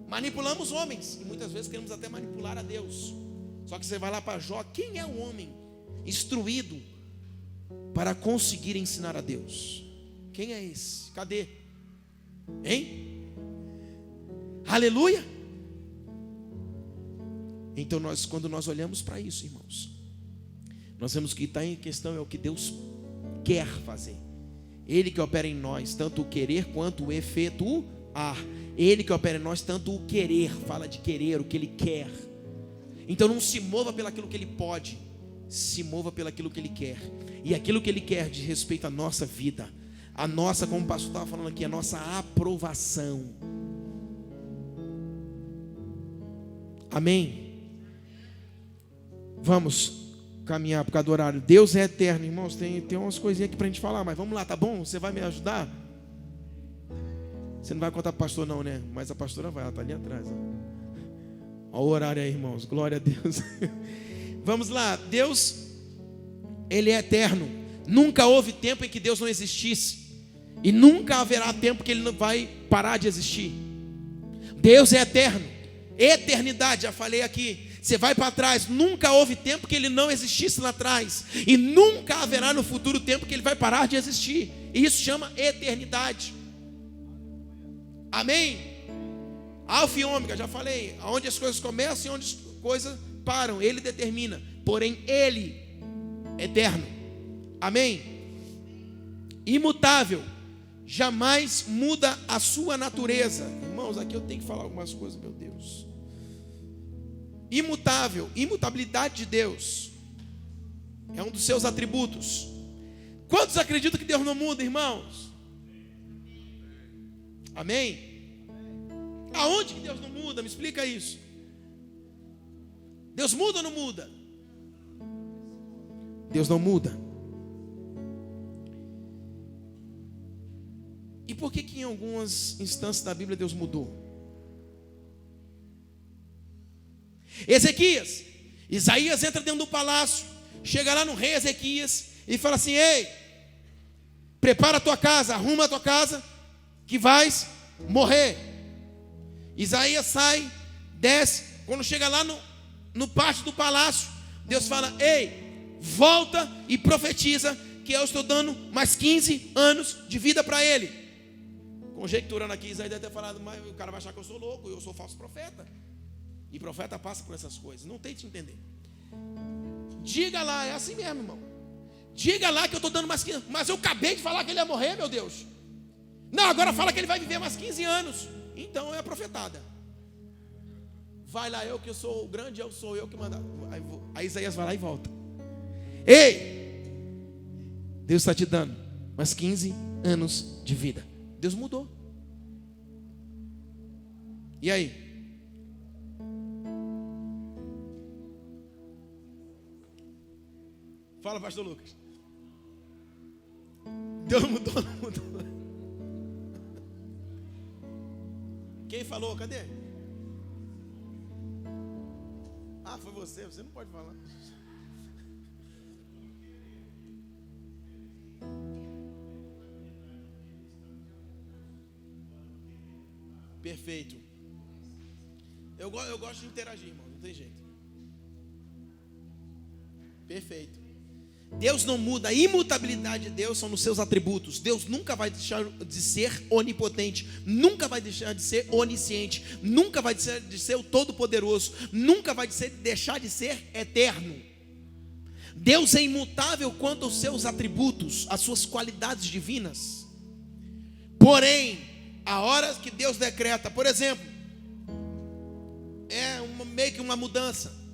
Manipulamos homens e muitas vezes queremos até manipular a Deus. Só que você vai lá para Jó. Quem é o homem instruído para conseguir ensinar a Deus? Quem é esse? Cadê? Hein? Aleluia! Então quando nós olhamos para isso, irmãos, nós vemos que está em questão é o que Deus quer fazer. Ele que opera em nós tanto o querer quanto o efetuar. Ele que opera em nós tanto o querer, fala de querer, o que Ele quer. Então não se mova pelaquilo que Ele pode, se mova pelaquilo que Ele quer. E aquilo que Ele quer diz respeito à nossa vida, a nossa, como o pastor estava falando aqui, a nossa aprovação. Amém? Vamos caminhar por causa do horário. Deus é eterno, irmãos. Tem umas coisinhas aqui para a gente falar, mas vamos lá, tá bom? Você vai me ajudar? Você não vai contar para o pastor não, né? Mas a pastora vai, ela está ali atrás. Olha o horário aí, irmãos. Glória a Deus. Vamos lá. Deus, Ele é eterno. Nunca houve tempo em que Deus não existisse. E nunca haverá tempo que Ele não vai parar de existir. Deus é eterno. Eternidade, já falei aqui. Você vai para trás, nunca houve tempo que Ele não existisse lá atrás. E nunca haverá no futuro tempo que Ele vai parar de existir. E isso chama eternidade. Amém? Alfa e ômega, já falei. Onde as coisas começam e onde as coisas param, Ele determina. Porém, Ele é eterno. Amém? Imutável. Jamais muda a sua natureza. Irmãos, aqui eu tenho que falar algumas coisas, meu Deus. Imutável, imutabilidade de Deus é um dos seus atributos. Quantos acreditam que Deus não muda, irmãos? Amém? Aonde que Deus não muda? Me explica isso. Deus muda ou não muda? Deus não muda. E por que em algumas instâncias da Bíblia Deus mudou? Isaías entra dentro do palácio, chega lá no rei Ezequias e fala assim: ei, prepara a tua casa, arruma a tua casa, que vais morrer. Isaías sai, desce, quando chega lá no pátio do palácio, Deus fala: ei, volta e profetiza que eu estou dando mais 15 anos de vida para ele. Conjecturando aqui, Isaías deve ter falado: mas o cara vai achar que eu sou louco, eu sou falso profeta. E profeta passa por essas coisas. Não tente entender. Diga lá, é assim mesmo, irmão. Diga lá que eu estou dando mais 15 anos. Mas eu acabei de falar que ele ia morrer, meu Deus. Não, agora fala que ele vai viver mais 15 anos. Então é a profetada. Vai lá, eu que sou o grande, sou eu que manda. Aí Isaías vai lá e volta. Ei! Deus está te dando mais 15 anos de vida. Deus mudou. E aí? Fala, pastor Lucas. Deus mudou, não mudou. Quem falou? Cadê? Ah, foi você. Você não pode falar. Perfeito. Eu gosto de interagir, irmão. Não tem jeito. Perfeito. Deus não muda, a imutabilidade de Deus são nos seus atributos. Deus nunca vai deixar de ser onipotente, nunca vai deixar de ser onisciente, nunca vai deixar de ser o todo-poderoso, nunca vai deixar de ser eterno. Deus é imutável quanto aos seus atributos, às suas qualidades divinas. Porém, a hora que Deus decreta, por exemplo, meio que uma mudança.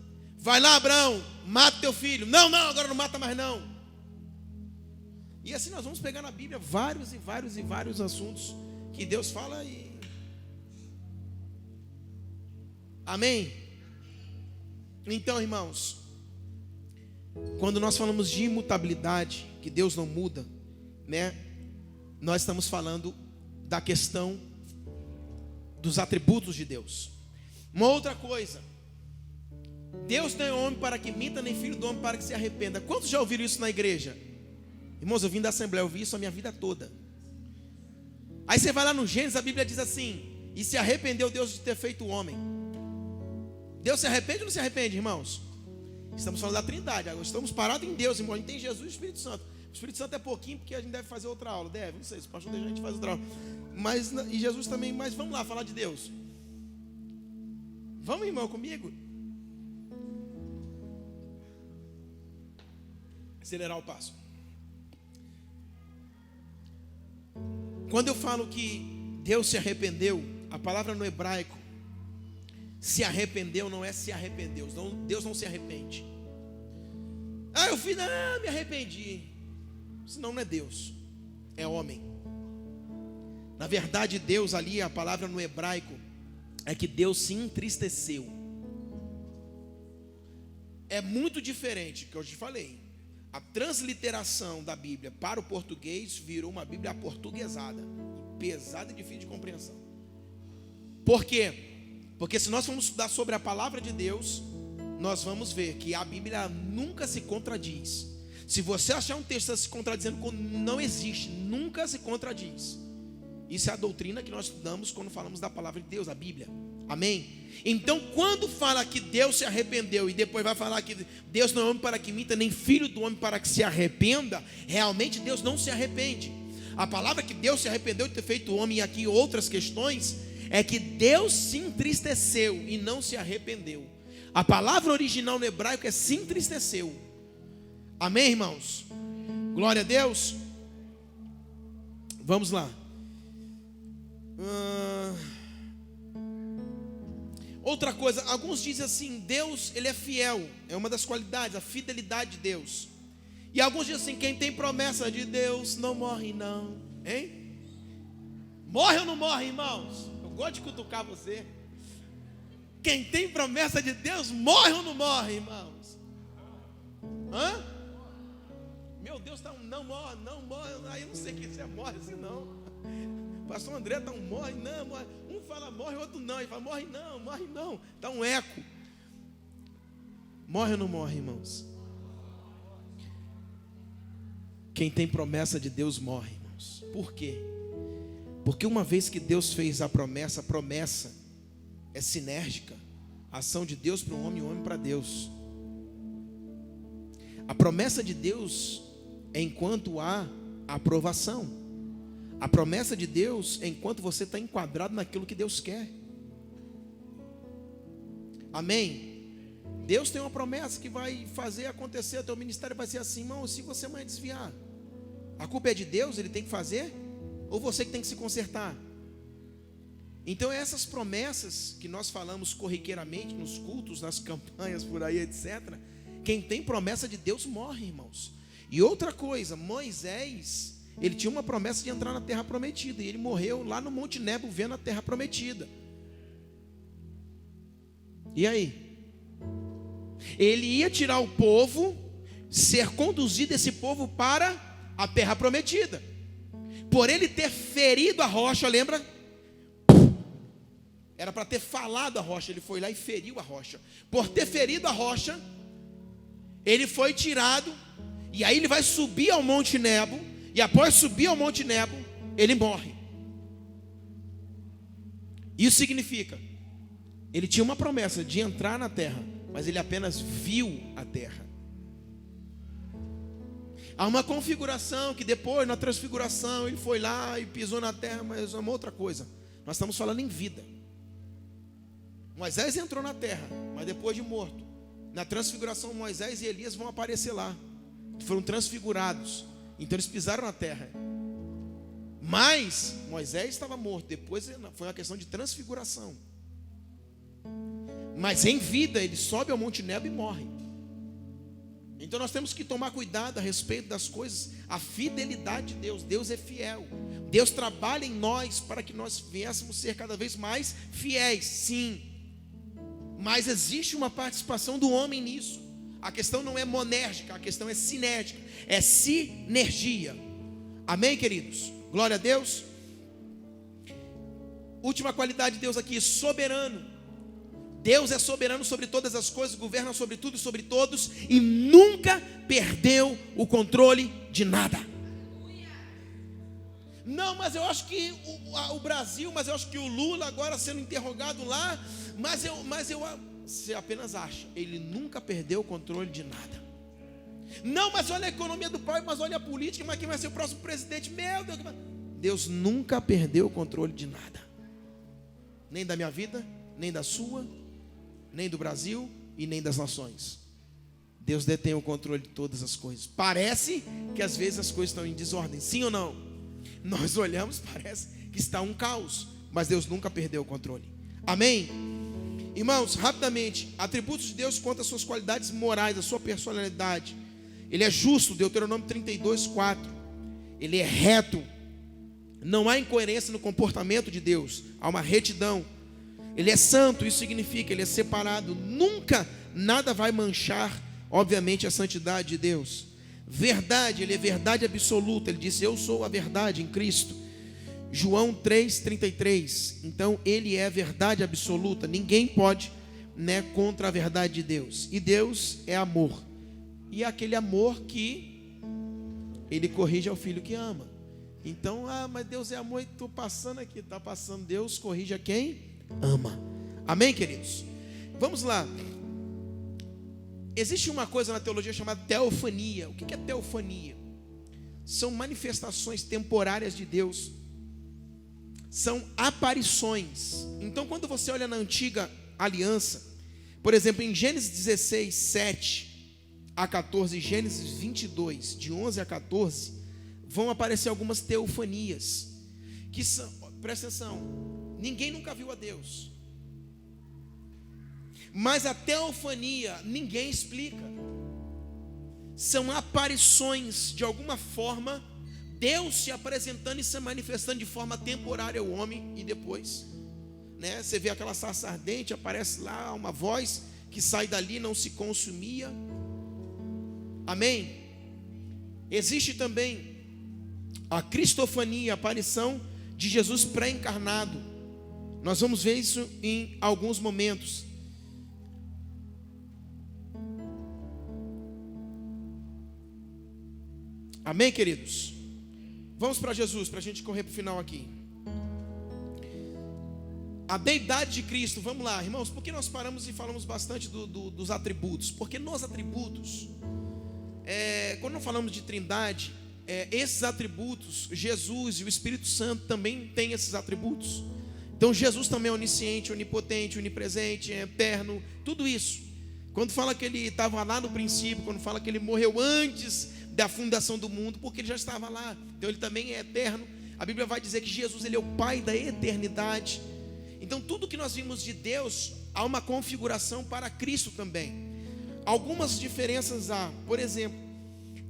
Vai lá, Abraão, mata teu filho. Não, agora não mata mais não. E assim nós vamos pegar na Bíblia vários e vários e vários assuntos que Deus fala e... Amém? Então, irmãos, quando nós falamos de imutabilidade, que Deus não muda, né? Nós estamos falando da questão dos atributos de Deus. Uma outra coisa, Deus não é homem para que minta, nem filho do homem para que se arrependa. Quantos já ouviram isso na igreja? Irmãos, eu vim da Assembleia, eu ouvi isso a minha vida toda. Aí você vai lá no Gênesis, a Bíblia diz assim: e se arrependeu Deus de ter feito o homem. Deus se arrepende ou não se arrepende, irmãos? Estamos falando da Trindade, agora estamos parados em Deus, irmão. A gente tem Jesus e o Espírito Santo. O Espírito Santo é pouquinho, porque a gente deve fazer outra aula. Deve, não sei, se o pastor deixa a gente fazer outra aula. Mas, e Jesus também, mas vamos lá falar de Deus. Vamos, irmão, comigo? Acelerar o passo. Quando eu falo que Deus se arrependeu, a palavra no hebraico, se arrependeu, não é se arrependeu. Deus não se arrepende. Ah, eu fiz, me arrependi. Senão não é Deus, é homem. Na verdade, Deus ali, a palavra no hebraico, é que Deus se entristeceu. É muito diferente, que eu te falei. A transliteração da Bíblia para o português virou uma Bíblia aportuguesada, pesada e difícil de compreensão. Por quê? Porque se nós formos estudar sobre a palavra de Deus, nós vamos ver que a Bíblia nunca se contradiz. Se você achar um texto se contradizendo, não existe, nunca se contradiz. Isso é a doutrina que nós estudamos quando falamos da palavra de Deus, a Bíblia. Amém? Então, quando fala que Deus se arrependeu e depois vai falar que Deus não é homem para que minta, nem filho do homem para que se arrependa, realmente Deus não se arrepende. A palavra que Deus se arrependeu de ter feito o homem, e aqui outras questões, é que Deus se entristeceu e não se arrependeu. A palavra original no hebraico é se entristeceu. Amém, irmãos? Glória a Deus. Vamos lá. Outra coisa, alguns dizem assim: Deus, ele é fiel. É uma das qualidades, a fidelidade de Deus. E alguns dizem assim: quem tem promessa de Deus não morre não. Hein? Morre ou não morre, irmãos? Eu gosto de cutucar você. Quem tem promessa de Deus morre ou não morre, irmãos? Hã? Meu Deus, tá um não morre. Aí eu não sei quem você morre assim não. Pastor André tá um morre, não, morre. Um fala morre, o outro não. Ele fala morre não. Tá um eco. Morre ou não morre, irmãos? Quem tem promessa de Deus morre, irmãos. Por quê? Porque uma vez que Deus fez a promessa é sinérgica. A ação de Deus para o homem e o homem para Deus. A promessa de Deus é enquanto há aprovação. A promessa de Deus é enquanto você está enquadrado naquilo que Deus quer. Amém? Deus tem uma promessa que vai fazer acontecer, o teu ministério vai ser assim, irmão. Se você mais desviar, a culpa é de Deus, Ele tem que fazer? Ou você que tem que se consertar? Então essas promessas que nós falamos corriqueiramente nos cultos, nas campanhas por aí, etc. Quem tem promessa de Deus morre, irmãos. E outra coisa, Moisés, ele tinha uma promessa de entrar na terra prometida, e ele morreu lá no Monte Nebo vendo a terra prometida. E aí? Ele ia tirar o povo, ser conduzido esse povo para a terra prometida. Por ele ter ferido a rocha, lembra? Era para ter falado a rocha, ele foi lá e feriu a rocha. Por ter ferido a rocha, ele foi tirado, e aí ele vai subir ao Monte Nebo, e após subir ao Monte Nebo, ele morre. Isso significa, ele tinha uma promessa de entrar na terra, mas ele apenas viu a terra. Há uma configuração que depois, na transfiguração, ele foi lá e pisou na terra, mas é uma outra coisa. Nós estamos falando em vida. Moisés entrou na terra, mas depois de morto. Na transfiguração, Moisés e Elias vão aparecer lá. Foram transfigurados. Então eles pisaram na terra. Mas Moisés estava morto. Depois foi uma questão de transfiguração. Mas em vida ele sobe ao Monte Nebo e morre. Então nós temos que tomar cuidado a respeito das coisas. A fidelidade de Deus. Deus é fiel. Deus trabalha em nós para que nós viéssemos ser cada vez mais fiéis. Sim. Mas existe uma participação do homem nisso. A questão não é monérgica, a questão é cinética, é sinergia. Amém, queridos? Glória a Deus. Última qualidade de Deus aqui, soberano. Deus é soberano sobre todas as coisas, governa sobre tudo e sobre todos, e nunca perdeu o controle de nada. Não, mas eu acho que o Brasil, mas eu acho que o Lula agora sendo interrogado lá, você apenas acha, ele nunca perdeu o controle de nada. Não, mas olha a economia do país, mas olha a política, mas quem vai ser o próximo presidente? Meu Deus, Deus nunca perdeu o controle de nada. Nem da minha vida, nem da sua, nem do Brasil e nem das nações. Deus detém o controle de todas as coisas. Parece que às vezes as coisas estão em desordem, sim ou não? Nós olhamos, parece que está um caos, mas Deus nunca perdeu o controle. Amém? Irmãos, rapidamente, atributos de Deus quanto às suas qualidades morais, a sua personalidade. Ele é justo, Deuteronômio 32:4. Ele é reto. Não há incoerência no comportamento de Deus, há uma retidão. Ele é santo, isso significa, ele é separado. Nunca nada vai manchar, obviamente, a santidade de Deus. Verdade, ele é verdade absoluta. Ele disse, eu sou a verdade em Cristo. João 3:33. Então ele é verdade absoluta. Ninguém pode, contra a verdade de Deus. E Deus é amor. E é aquele amor que ele corrige ao filho que ama. Então, mas Deus é amor e estou passando aqui. Está passando, Deus corrige a quem ama. Amém, queridos? Vamos lá. Existe uma coisa na teologia chamada teofania. O que é teofania? São manifestações temporárias de Deus. São aparições. Então quando você olha na antiga aliança, por exemplo, em Gênesis 16, 7 a 14, Gênesis 22, de 11 a 14, vão aparecer algumas teofanias, que são, presta atenção, ninguém nunca viu a Deus, mas a teofania ninguém explica, são aparições de alguma forma, Deus se apresentando e se manifestando de forma temporária ao homem, e depois, você vê aquela sarça ardente, aparece lá uma voz que sai dali, não se consumia. Amém? Existe também a cristofania, a aparição de Jesus pré-encarnado. Nós vamos ver isso em alguns momentos. Amém, queridos? Vamos para Jesus, para a gente correr para o final aqui. A deidade de Cristo, vamos lá, irmãos. Por que nós paramos e falamos bastante dos atributos? Porque nos atributos, quando não falamos de trindade, esses atributos, Jesus e o Espírito Santo também têm esses atributos. Então Jesus também é onisciente, onipotente, onipresente, é eterno, tudo isso. Quando fala que ele estava lá no princípio, quando fala que ele morreu antes da fundação do mundo, porque ele já estava lá, então ele também é eterno. A Bíblia vai dizer que Jesus, ele é o Pai da eternidade. Então tudo que nós vimos de Deus, há uma configuração para Cristo também. Algumas diferenças há, por exemplo,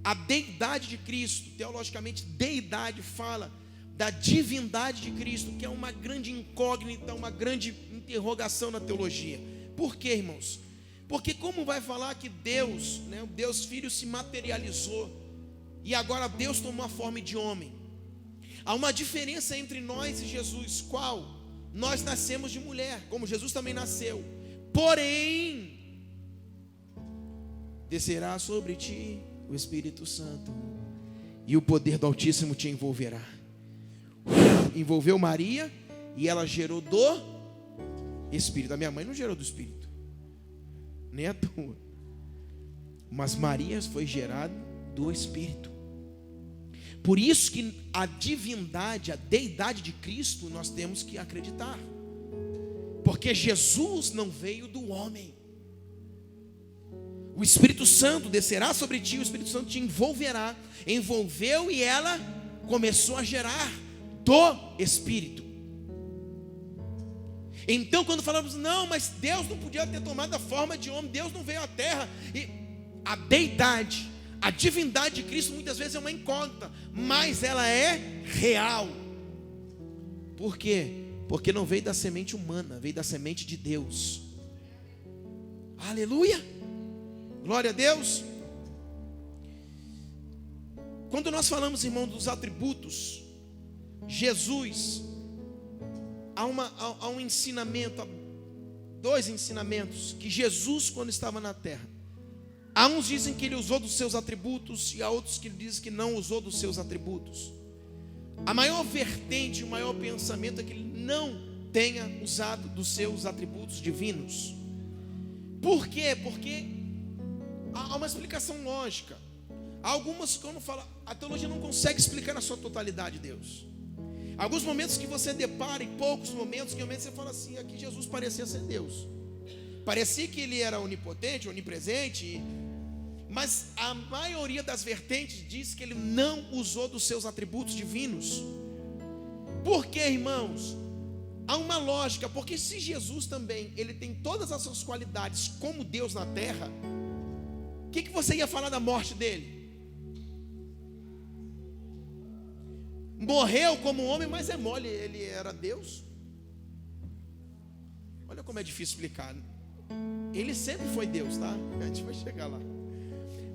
a deidade de Cristo, teologicamente deidade fala da divindade de Cristo, que é uma grande incógnita, uma grande interrogação na teologia. Por quê, irmãos? Porque como vai falar que Deus, o Deus Filho se materializou e agora Deus tomou a forma de homem? Há uma diferença entre nós e Jesus, qual? Nós nascemos de mulher, como Jesus também nasceu. Porém, descerá sobre ti o Espírito Santo e o poder do Altíssimo te envolverá. Envolveu Maria e ela gerou do Espírito. A minha mãe não gerou do Espírito, nem a tua, mas Maria foi gerada do Espírito. Por isso que a divindade, a deidade de Cristo, nós temos que acreditar, porque Jesus não veio do homem. O Espírito Santo descerá sobre ti, o Espírito Santo te envolverá. Envolveu e ela começou a gerar do Espírito. Então quando falamos, não, mas Deus não podia ter tomado a forma de homem, Deus não veio à terra. E a deidade, a divindade de Cristo muitas vezes é uma incógnita, mas ela é real. Por quê? Porque não veio da semente humana, veio da semente de Deus. Aleluia, glória a Deus. Quando nós falamos, irmão, dos atributos, Jesus, há um ensinamento, há dois ensinamentos, que Jesus, quando estava na terra, há uns dizem que ele usou dos seus atributos, e há outros que dizem que não usou dos seus atributos. A maior vertente, o maior pensamento é que ele não tenha usado dos seus atributos divinos. Por quê? Porque há uma explicação lógica. Há algumas, como fala, a teologia não consegue explicar na sua totalidade Deus. Alguns momentos que você depara, em poucos momentos, que realmente você fala assim, aqui Jesus parecia ser Deus. Parecia que ele era onipotente, onipresente, mas a maioria das vertentes diz que ele não usou dos seus atributos divinos. Por quê, irmãos? Há uma lógica, porque se Jesus também, ele tem todas as suas qualidades como Deus na terra, o que você ia falar da morte dele? Morreu como homem, mas é mole, ele era Deus. Olha como é difícil explicar. Ele sempre foi Deus, tá? A gente vai chegar lá.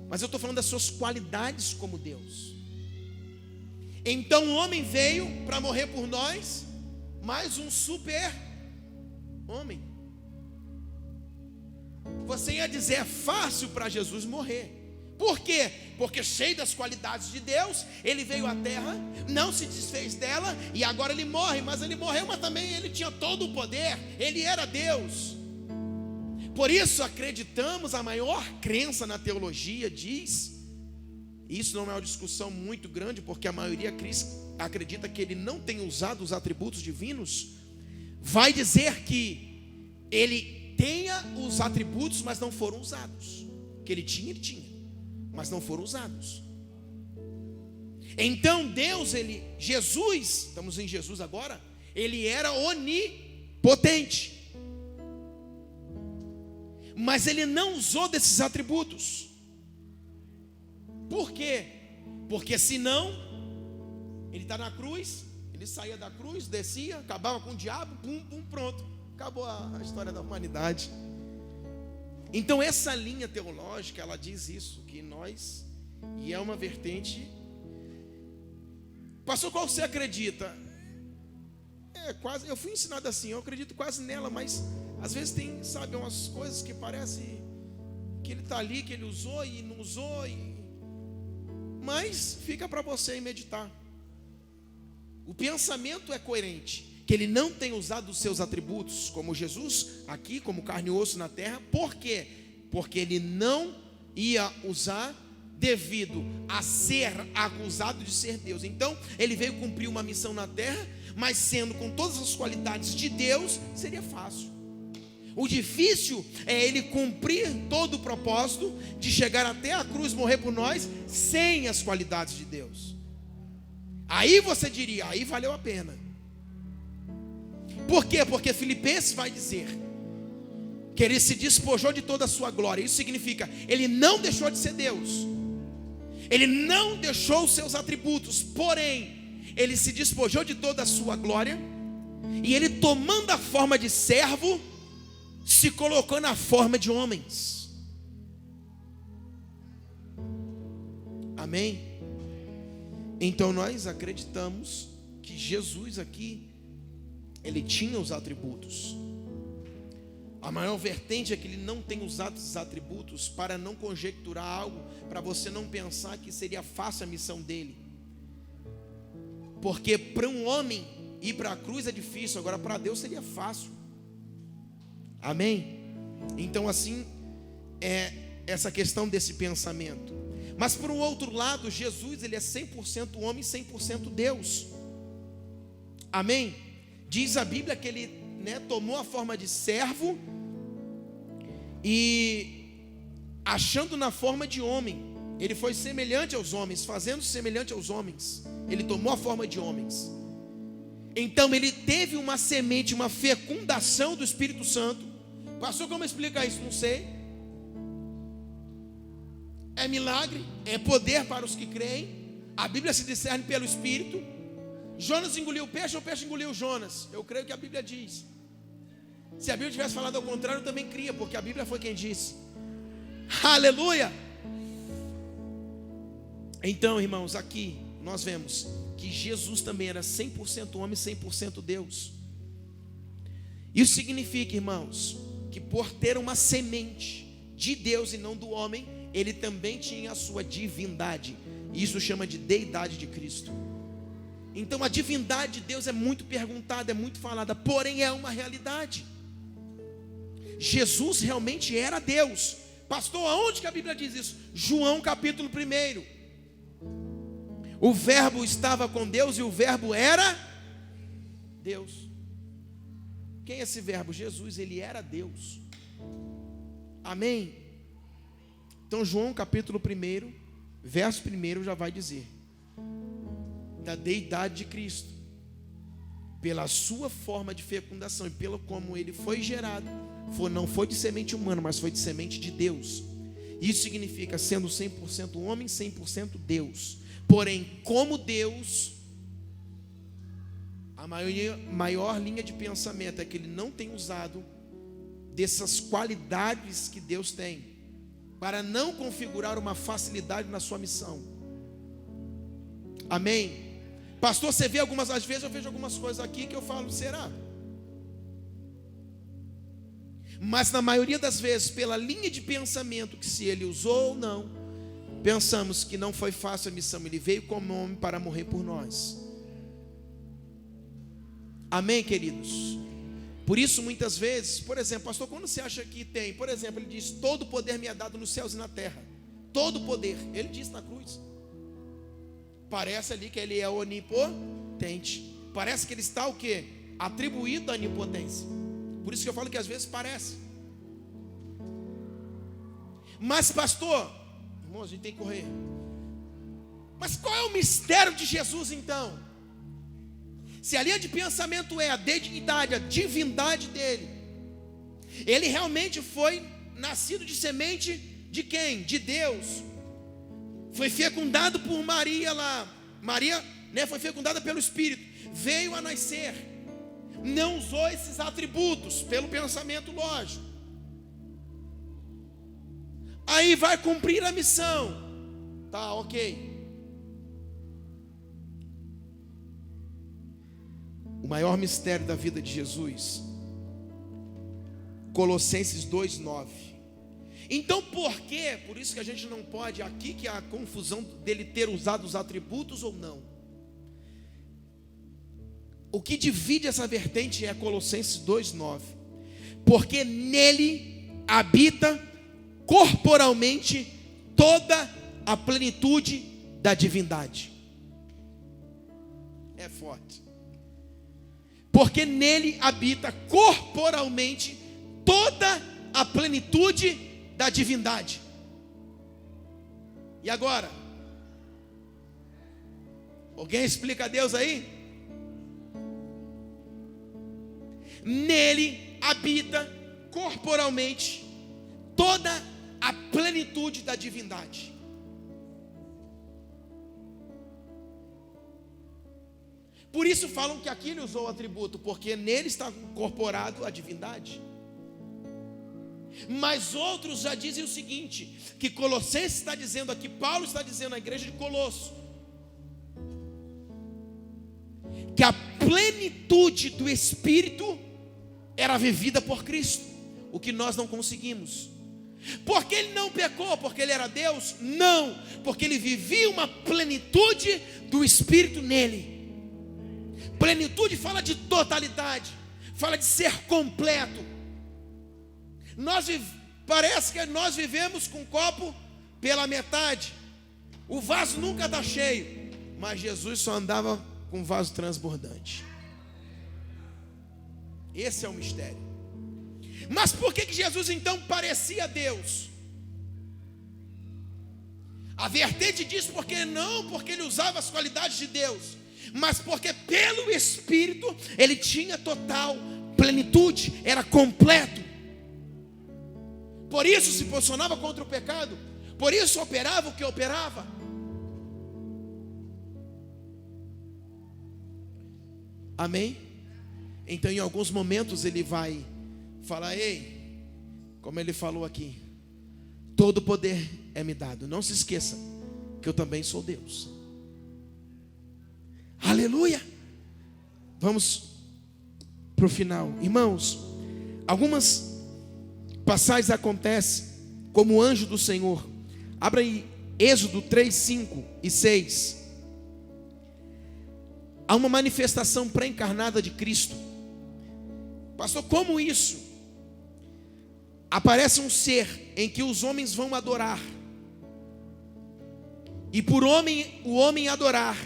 Mas eu estou falando das suas qualidades como Deus. Então o homem veio para morrer por nós, mais um super homem. Você ia dizer, é fácil para Jesus morrer. Por quê? Porque cheio das qualidades de Deus, ele veio à terra, não se desfez dela, e agora ele morre. Mas ele morreu, mas também ele tinha todo o poder, ele era Deus. Por isso acreditamos, a maior crença na teologia diz, isso não é uma discussão muito grande, porque a maioria acredita que ele não tem usado os atributos divinos, vai dizer que ele tenha os atributos, mas não foram usados. Que ele tinha, mas não foram usados. Então Deus, Jesus, estamos em Jesus agora, ele era onipotente, mas ele não usou desses atributos. Por quê? Porque senão, ele está na cruz, ele saía da cruz, descia, acabava com o diabo, pum, pum, pronto, acabou a história da humanidade. Então essa linha teológica, ela diz isso, que nós, e é uma vertente. Pastor, qual você acredita? Quase, eu fui ensinado assim, eu acredito quase nela, mas às vezes tem, sabe, umas coisas que parece que ele está ali, que ele usou e não usou, mas fica para você meditar. O pensamento é coerente, que ele não tem usado os seus atributos, como Jesus aqui, como carne e osso na terra. Por quê? Porque ele não ia usar devido a ser acusado de ser Deus. Então, ele veio cumprir uma missão na terra, mas sendo com todas as qualidades de Deus, seria fácil. O difícil é ele cumprir todo o propósito de chegar até a cruz, morrer por nós, sem as qualidades de Deus. Aí você diria, aí valeu a pena. Por quê? Porque Filipenses vai dizer que ele se despojou de toda a sua glória. Isso significa, ele não deixou de ser Deus, ele não deixou os seus atributos, porém, ele se despojou de toda a sua glória, e ele, tomando a forma de servo, se colocou na forma de homens. Amém? Então nós acreditamos que Jesus aqui, ele tinha os atributos. A maior vertente é que ele não tem usado esses atributos para não conjecturar algo, para você não pensar que seria fácil a missão dele. Porque para um homem ir para a cruz é difícil, agora para Deus seria fácil. Amém? Então assim é essa questão desse pensamento. Mas por um outro lado, Jesus, ele é 100% homem, 100% Deus. Amém? Diz a Bíblia que ele, tomou a forma de servo, e achando na forma de homem, ele foi semelhante aos homens, fazendo-se semelhante aos homens. Ele tomou a forma de homens. Então ele teve uma semente, uma fecundação do Espírito Santo. Pastor, como explicar isso? Não sei. É milagre, é poder para os que creem. A Bíblia se discerne pelo Espírito. Jonas engoliu o peixe ou o peixe engoliu Jonas? Eu creio que a Bíblia diz. Se a Bíblia tivesse falado ao contrário, eu também cria, porque a Bíblia foi quem disse. Aleluia! Então, irmãos, aqui nós vemos que Jesus também era 100% homem, 100% Deus. Isso significa, irmãos, que por ter uma semente de Deus e não do homem, ele também tinha a sua divindade. Isso chama de deidade de Cristo. Então a divindade de Deus é muito perguntada, é muito falada, porém é uma realidade. Jesus realmente era Deus. Pastor, aonde que a Bíblia diz isso? João capítulo 1. O verbo estava com Deus e o verbo era Deus. Quem é esse verbo? Jesus, ele era Deus. Amém? Então João capítulo 1, verso 1 já vai dizer da deidade de Cristo, pela sua forma de fecundação e pelo como ele foi gerado, não foi de semente humana, mas foi de semente de Deus. Isso significa sendo 100% homem, 100% Deus. Porém, como Deus, a maior linha de pensamento é que ele não tem usado dessas qualidades que Deus tem, para não configurar uma facilidade na sua missão. Amém? Pastor, você vê às vezes eu vejo algumas coisas aqui que eu falo, será? Mas na maioria das vezes, pela linha de pensamento, que se ele usou ou não, pensamos que não foi fácil a missão, ele veio como homem para morrer por nós. Amém, queridos? Por isso muitas vezes, por exemplo, pastor, quando você acha que tem, por exemplo, ele diz, todo poder me é dado nos céus e na terra, todo poder, ele disse na cruz. Parece ali que ele é onipotente. Parece que ele está o quê? Atribuído à onipotência. Por isso que eu falo que às vezes parece. Mas pastor, irmãos, a gente tem que correr. Mas qual é o mistério de Jesus então? Se a linha de pensamento é a deidade, a divindade dele, ele realmente foi nascido de semente de quem? De Deus. Foi fecundado por Maria lá. Maria, foi fecundada pelo Espírito. Veio a nascer. Não usou esses atributos pelo pensamento lógico. Aí vai cumprir a missão. Tá, ok. O maior mistério da vida de Jesus, Colossenses 2:9. Então por quê? Por isso que a gente não pode, aqui que a confusão dele ter usado os atributos ou não. O que divide essa vertente é Colossenses 2:9. Porque nele habita corporalmente toda a plenitude da divindade. É forte. Porque nele habita corporalmente toda a plenitude da divindade. E agora? Alguém explica a Deus aí? Nele habita corporalmente toda a plenitude da divindade. Por isso falam que aqui ele usou o atributo, porque nele está incorporado a divindade. Mas outros já dizem o seguinte, que Colossenses está dizendo aqui, Paulo está dizendo à igreja de Colosso, que a plenitude do Espírito era vivida por Cristo, o que nós não conseguimos. Porque ele não pecou, porque ele era Deus? Não, porque ele vivia uma plenitude do Espírito nele. Plenitude fala de totalidade, fala de ser completo. Parece que nós vivemos com um copo pela metade. O vaso nunca está cheio, mas Jesus só andava com um vaso transbordante. Esse é o mistério. Mas por que Jesus então parecia Deus? A vertente diz porque ele usava as qualidades de Deus, mas porque pelo Espírito ele tinha total plenitude, era completo. Por isso se posicionava contra o pecado, por isso operava o que operava. Amém? Então em alguns momentos ele vai falar, ei, como ele falou aqui, todo poder é me dado. Não se esqueça que eu também sou Deus. Aleluia. Vamos para o final. Irmãos, algumas passagens acontecem como anjo do Senhor. Abra aí Êxodo 3, 5 e 6. Há uma manifestação pré-encarnada de Cristo. Pastor, como isso? Aparece um ser em que os homens vão adorar. E por o homem adorar,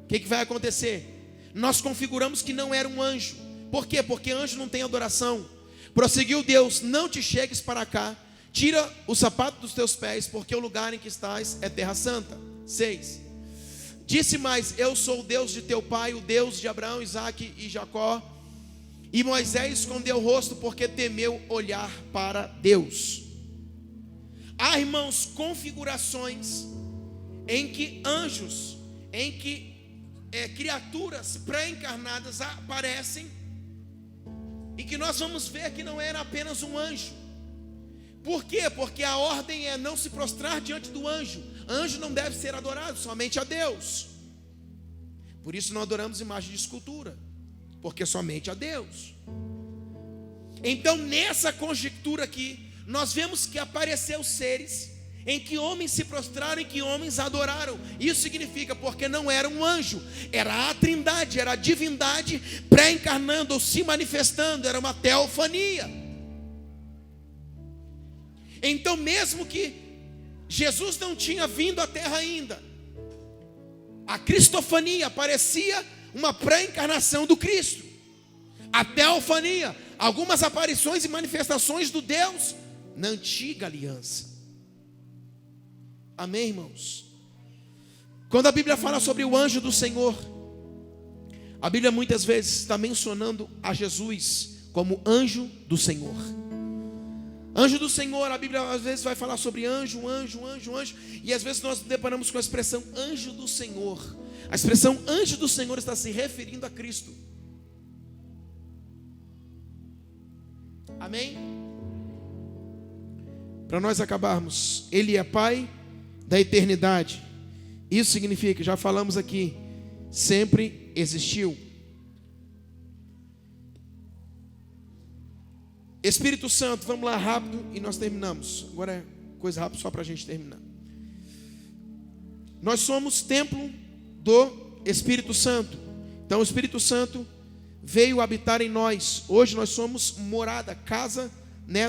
o que vai acontecer? Nós configuramos que não era um anjo. Por quê? Porque anjo não tem adoração. Prosseguiu Deus, não te chegues para cá, tira o sapato dos teus pés, porque o lugar em que estás é terra santa. 6. Disse mais, eu sou o Deus de teu pai, o Deus de Abraão, Isaque e Jacó. E Moisés escondeu o rosto porque temeu olhar para Deus. Há, irmãos, configurações em que anjos, em que criaturas pré-encarnadas aparecem, e que nós vamos ver que não era apenas um anjo. Por quê? Porque a ordem é não se prostrar diante do anjo. Anjo não deve ser adorado, somente a Deus. Por isso não adoramos imagem de escultura, porque somente a Deus. Então nessa conjectura aqui, nós vemos que apareceu seres em que homens se prostraram, em que homens adoraram. Isso significa, porque não era um anjo, era a trindade, era a divindade pré-encarnando ou se manifestando, era uma teofania. Então mesmo que Jesus não tinha vindo à terra ainda, a cristofania parecia uma pré-encarnação do Cristo. A teofania, algumas aparições e manifestações do Deus na antiga aliança. Amém, irmãos? Quando a Bíblia fala sobre o anjo do Senhor, a Bíblia muitas vezes está mencionando a Jesus como anjo do Senhor. Anjo do Senhor, a Bíblia às vezes vai falar sobre anjo, e às vezes nós nos deparamos com a expressão anjo do Senhor. A expressão anjo do Senhor está se referindo a Cristo. Amém? Para nós acabarmos, Ele é Pai da eternidade. Isso significa, já falamos aqui, sempre existiu. Espírito Santo, vamos lá rápido e nós terminamos. Agora é coisa rápida só para a gente terminar. Nós somos templo do Espírito Santo. Então o Espírito Santo veio habitar em nós. Hoje nós somos morada, casa,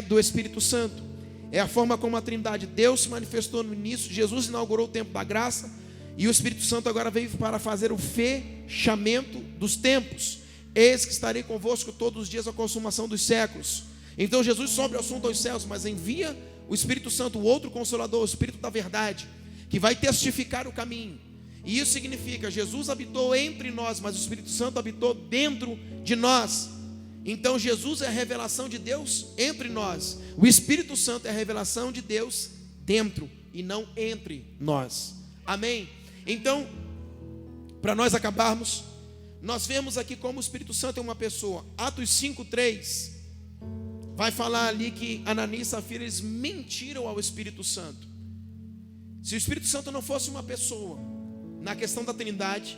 do Espírito Santo. É a forma como a Trindade, Deus se manifestou no início, Jesus inaugurou o tempo da graça, e o Espírito Santo agora veio para fazer o fechamento dos tempos. Eis que estarei convosco todos os dias à consumação dos séculos. Então Jesus sobe ao assunto aos céus, mas envia o Espírito Santo, o outro Consolador, o Espírito da verdade, que vai testificar o caminho. E isso significa, Jesus habitou entre nós, mas o Espírito Santo habitou dentro de nós. Então Jesus é a revelação de Deus entre nós. O Espírito Santo é a revelação de Deus dentro e não entre nós. Amém? Então, para nós acabarmos, nós vemos aqui como o Espírito Santo é uma pessoa. Atos 5:3 vai falar ali que Ananias e Safira, eles mentiram ao Espírito Santo. Se o Espírito Santo não fosse uma pessoa, na questão da Trindade,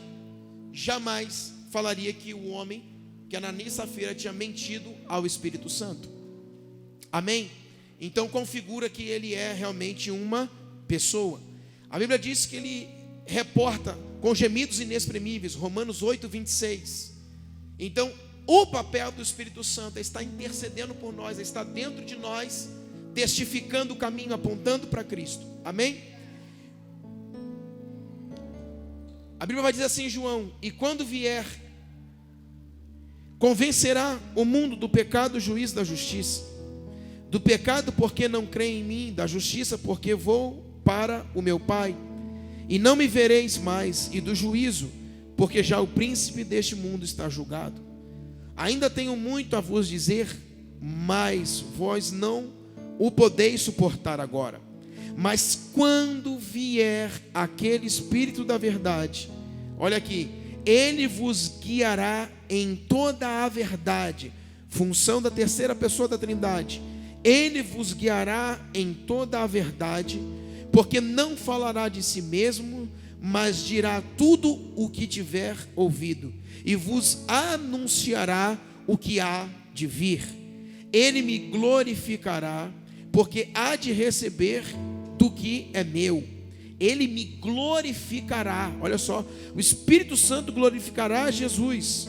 jamais falaria que o homem, que Ananias e Safira, tinha mentido ao Espírito Santo. Amém? Então configura que ele é realmente uma pessoa. A Bíblia diz que ele reporta com gemidos inexprimíveis, Romanos 8:26. Então o papel do Espírito Santo é estar intercedendo por nós, é estar dentro de nós, testificando o caminho, apontando para Cristo. Amém? A Bíblia vai dizer assim em João: e quando vier, convencerá o mundo do pecado, do juízo e da justiça. Do pecado, porque não creem em mim; da justiça, porque vou para o meu Pai, e não me vereis mais; e do juízo, porque já o príncipe deste mundo está julgado. Ainda tenho muito a vos dizer, mas vós não o podeis suportar agora. Mas quando vier aquele Espírito da verdade, olha aqui, ele vos guiará em toda a verdade. Função da terceira pessoa da Trindade. Ele vos guiará em toda a verdade, porque não falará de si mesmo, mas dirá tudo o que tiver ouvido, e vos anunciará o que há de vir. Ele me glorificará, porque há de receber do que é meu. Ele me glorificará. Olha só, o Espírito Santo glorificará a Jesus,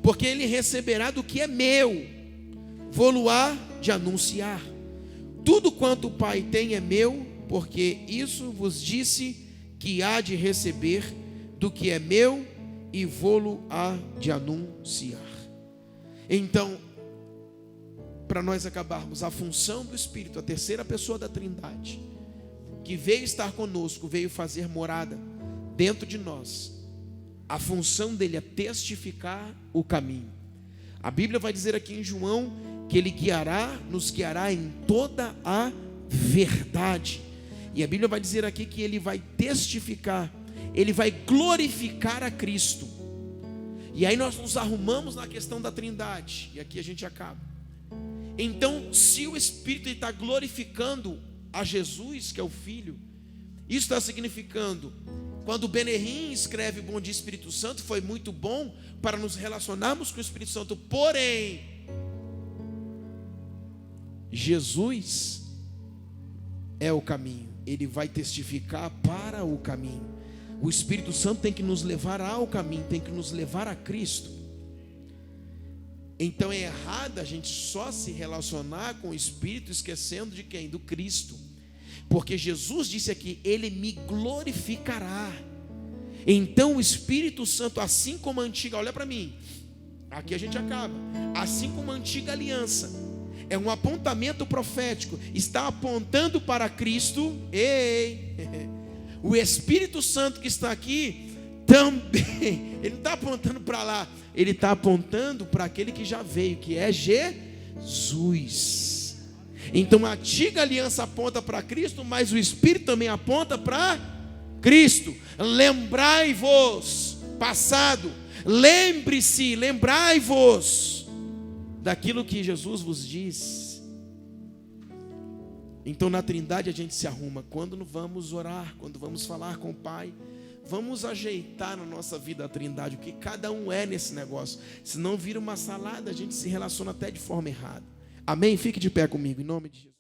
porque ele receberá do que é meu, vou-lo-á de anunciar. Tudo quanto o Pai tem é meu, porque isso vos disse, que há de receber do que é meu, e vou-lo-á de anunciar. Então, para nós acabarmos, a função do Espírito, a terceira pessoa da Trindade, que veio estar conosco, veio fazer morada dentro de nós, a função dele é testificar o caminho. A Bíblia vai dizer aqui em João que ele nos guiará em toda a verdade. E a Bíblia vai dizer aqui que ele vai testificar, ele vai glorificar a Cristo. E aí nós nos arrumamos na questão da Trindade, e aqui a gente acaba. Então, se o Espírito está glorificando a Jesus, que é o Filho, isso está significando, quando o Benerrim escreve Bom Dia Espírito Santo, foi muito bom para nos relacionarmos com o Espírito Santo, porém, Jesus é o caminho, ele vai testificar para o caminho. O Espírito Santo tem que nos levar ao caminho, tem que nos levar a Cristo. Então é errado a gente só se relacionar com o Espírito esquecendo de quem? Do Cristo. Porque Jesus disse aqui, ele me glorificará. Então o Espírito Santo, assim como a antiga, olha para mim, aqui a gente acaba, assim como a antiga aliança é um apontamento profético, está apontando para Cristo, o Espírito Santo que está aqui também, ele não está apontando para lá, ele está apontando para aquele que já veio, que é Jesus. Então a antiga aliança aponta para Cristo, mas o Espírito também aponta para Cristo. Lembrai-vos, passado, lembre-se, lembrai-vos daquilo que Jesus vos diz. Então na Trindade a gente se arruma. Quando vamos orar, quando vamos falar com o Pai, vamos ajeitar na nossa vida a Trindade, o que cada um é nesse negócio. Se não vira uma salada, a gente se relaciona até de forma errada. Amém? Fique de pé comigo, em nome de Jesus.